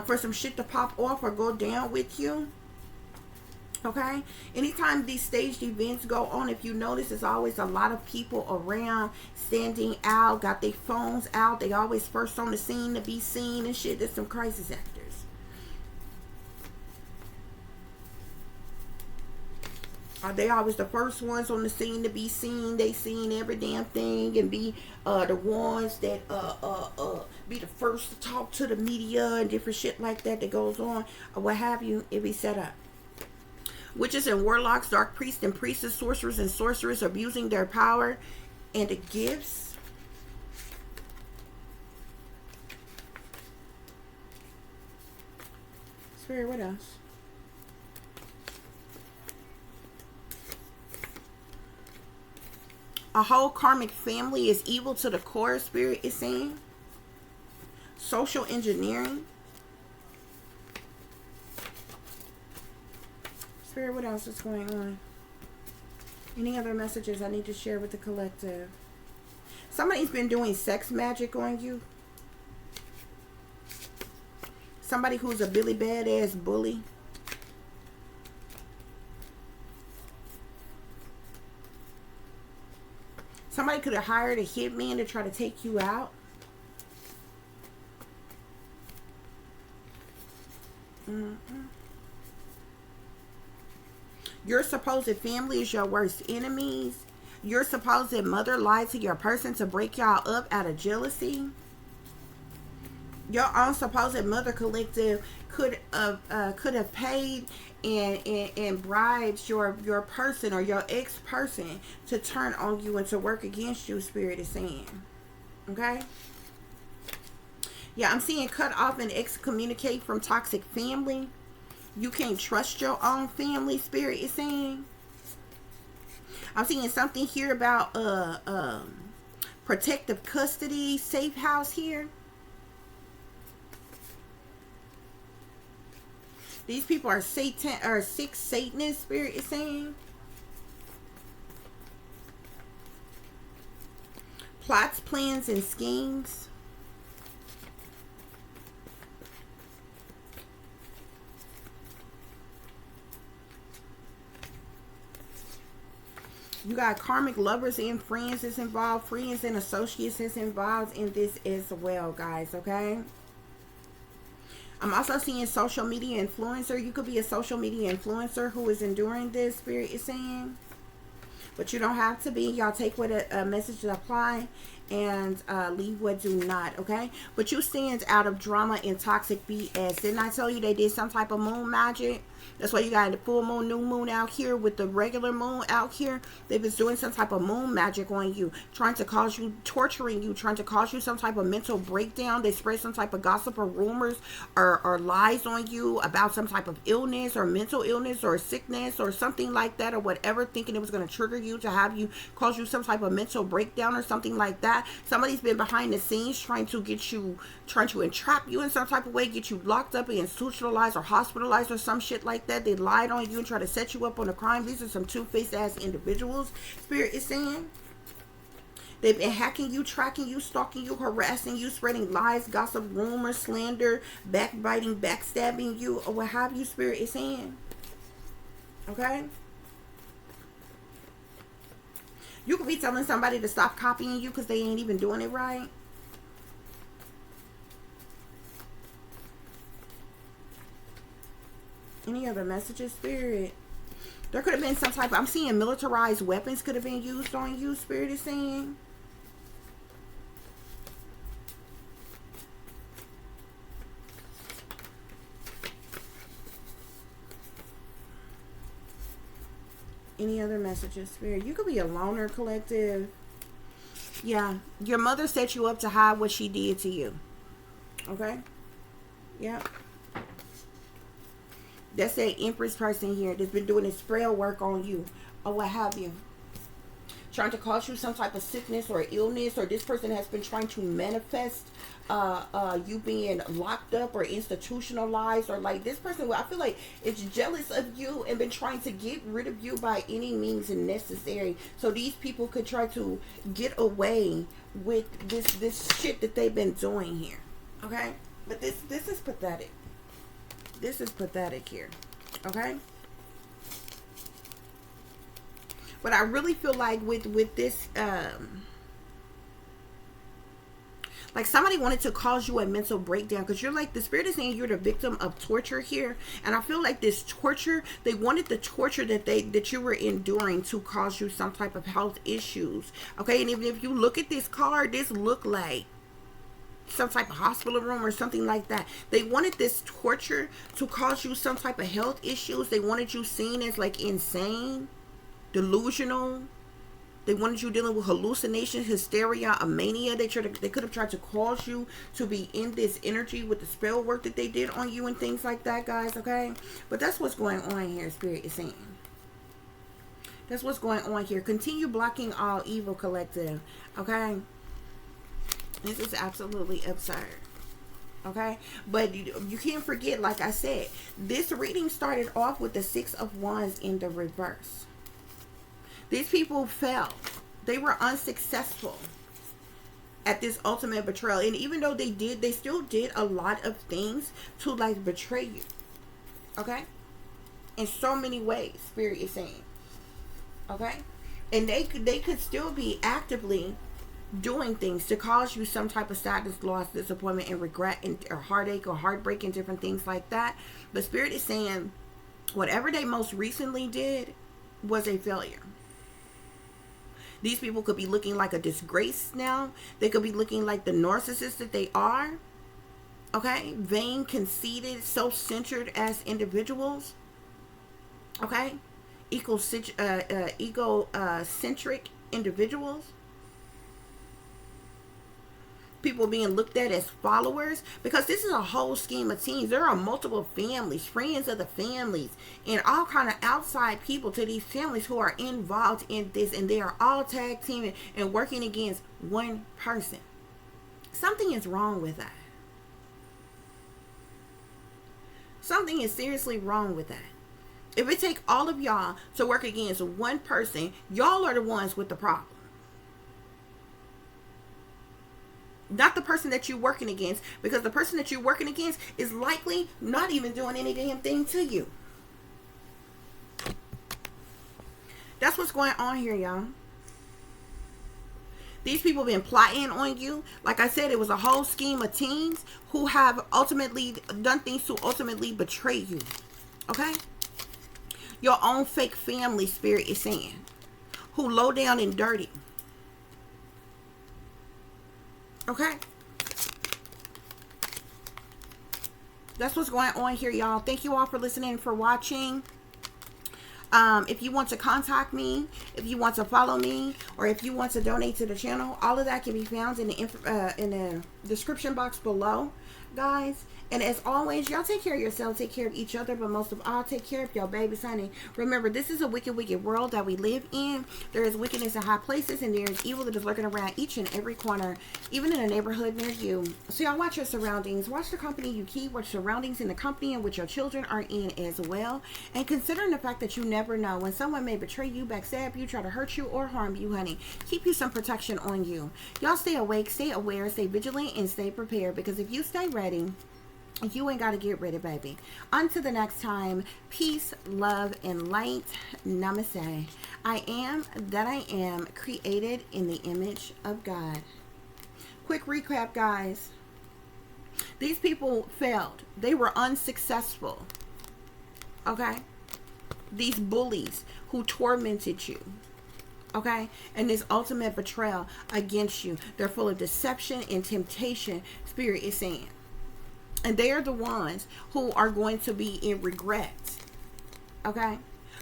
for some shit to pop off or go down with you. Okay, anytime these staged events go on, if you notice, there's always a lot of people around, standing out, got their phones out. They always first on the scene to be seen and shit. There's some crisis actors. Are they always the first ones on the scene to be seen? They seen every damn thing and be the ones that be the first to talk to the media and different shit like that goes on or what have you. It be set up. Witches and warlocks, dark priests and priestesses, sorcerers and sorcerers abusing their power and the gifts. Spirit, what else? A whole karmic family is evil to the core, Spirit is saying. Social engineering. Spirit, what else is going on? Any other messages I need to share with the collective? Somebody's been doing sex magic on you. Somebody who's a Billy Badass bully. Somebody could have hired a hitman to try to take you out. Your supposed family is your worst enemies. Your supposed mother lied to your person to break y'all up out of jealousy. Your own supposed mother collective could have paid and bribed your person or your ex-person to turn on you and to work against you, Spirit is saying. Okay? Yeah, I'm seeing cut off and excommunicate from toxic family. You can't trust your own family, Spirit is saying. I'm seeing something here about protective custody, safe house here. These people are Satan or sick Satanists, Spirit is saying. Plots, plans, and schemes. You got karmic lovers and friends is involved. Friends and associates is involved in this as well, guys, okay? I'm also seeing social media influencer. You could be a social media influencer who is enduring this, Spirit is saying. But you don't have to be. Y'all take what a message to apply and leave what do not, okay? But you stand out of drama and toxic BS. Didn't I tell you they did some type of moon magic? That's why you got the full moon, new moon out here with the regular moon out here. They've been doing some type of moon magic on you, trying to cause you, torturing you, trying to cause you some type of mental breakdown. They spread some type of gossip or rumors or lies on you about some type of illness or mental illness or sickness or something like that or whatever, thinking it was going to trigger you to have you, cause you some type of mental breakdown or something like that. Somebody's been behind the scenes trying to get you, trying to entrap you in some type of way, get you locked up and institutionalized or hospitalized or some shit like that. They lied on you and tried to set you up on a crime. These are some two-faced ass individuals, Spirit is saying. They've been hacking you, tracking you, stalking you, harassing you, spreading lies, gossip, rumors, slander, backbiting, backstabbing you, or what have you, Spirit is saying. Okay? You could be telling somebody to stop copying you because they ain't even doing it right. Any other messages, Spirit? There could have been some type of, I'm seeing militarized weapons could have been used on you, Spirit is saying. Any other messages, Spirit? You could be a loner, collective. Yeah. Your mother set you up to hide what she did to you. Okay? Yeah. That's that Empress person here that's been doing this spell work on you. Or what have you. Trying to cause you some type of sickness or illness. Or this person has been trying to manifest you being locked up or institutionalized, or like this person, I feel like it's jealous of you and been trying to get rid of you by any means necessary, so these people could try to get away with this shit that they've been doing here. Okay, but this is pathetic. This is pathetic here. Okay, but I really feel like with this like somebody wanted to cause you a mental breakdown, because you're like, the Spirit is saying you're the victim of torture here. And I feel like this torture, they wanted the torture that you were enduring to cause you some type of health issues. Okay, and even if you look at this card, this look like some type of hospital room or something like that. They wanted this torture to cause you some type of health issues. They wanted you seen as like insane, delusional. They wanted you dealing with hallucinations, hysteria, a mania. They could have tried to cause you to be in this energy with the spell work that they did on you and things like that, guys, okay? But that's what's going on here, Spirit is saying. That's what's going on here. Continue blocking all evil, collective, okay? This is absolutely absurd, okay? But you can't forget, like I said, this reading started off with the Six of Wands in the reverse. These people fell. They were unsuccessful at this ultimate betrayal. And even though they still did a lot of things to like betray you. Okay? In so many ways, Spirit is saying. Okay? And they could still be actively doing things to cause you some type of sadness, loss, disappointment, and regret, and or heartache or heartbreak and different things like that. But Spirit is saying whatever they most recently did was a failure. These people could be looking like a disgrace now. They could be looking like the narcissists that they are. Okay? Vain, conceited, self-centered as individuals. Okay? Egocentric individuals. People being looked at as followers, because this is a whole scheme of teams. There are multiple families, friends of the families, and all kind of outside people to these families who are involved in this, and they are all tag teaming and working against one person. Something is wrong with that. Something is seriously wrong with that. If it take all of y'all to work against one person, y'all are the ones with the problem. Not the person that you're working against, because the person that you're working against is likely not even doing any damn thing to you. That's what's going on here, y'all. These people been plotting on you. Like I said, it was a whole scheme of teams who have ultimately done things to ultimately betray you. Okay? Your own fake family, Spirit is saying, who low down and dirty. Okay? That's what's going on here, y'all. Thank you all for listening and for watching. If you want to contact me, if you want to follow me, or if you want to donate to the channel, all of that can be found in the description box below, guys. And as always, y'all take care of yourselves, take care of each other, but most of all, take care of your babies, honey. Remember, this is a wicked, wicked world that we live in. There is wickedness in high places, and there is evil that is lurking around each and every corner, even in a neighborhood near you. So y'all watch your surroundings. Watch the company you keep. Watch surroundings in the company in which your children are in as well. And considering the fact that you never know when someone may betray you, backstab you, try to hurt you, or harm you, honey. Keep you some protection on you. Y'all stay awake, stay aware, stay vigilant, and stay prepared. Because if you stay ready, you ain't got to get ready, baby. Until the next time, peace, love, and light. Namaste. I am that I am, created in the image of God. Quick recap, guys. These people failed. They were unsuccessful. Okay? These bullies who tormented you. Okay? And this ultimate betrayal against you. They're full of deception and temptation, Spirit is saying. And they are the ones who are going to be in regret. Okay?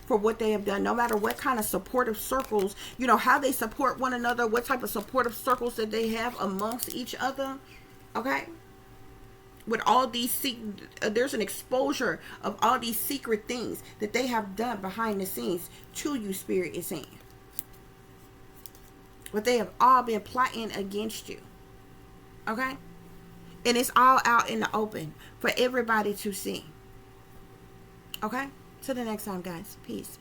for what they have done, no matter what kind of supportive circles, you know, how they support one another, what type of supportive circles that they have amongst each other. Okay, with all these there's an exposure of all these secret things that they have done behind the scenes to you, Spirit is saying. But they have all been plotting against you. Okay, and it's all out in the open for everybody to see. Okay, till the next time, guys. Peace.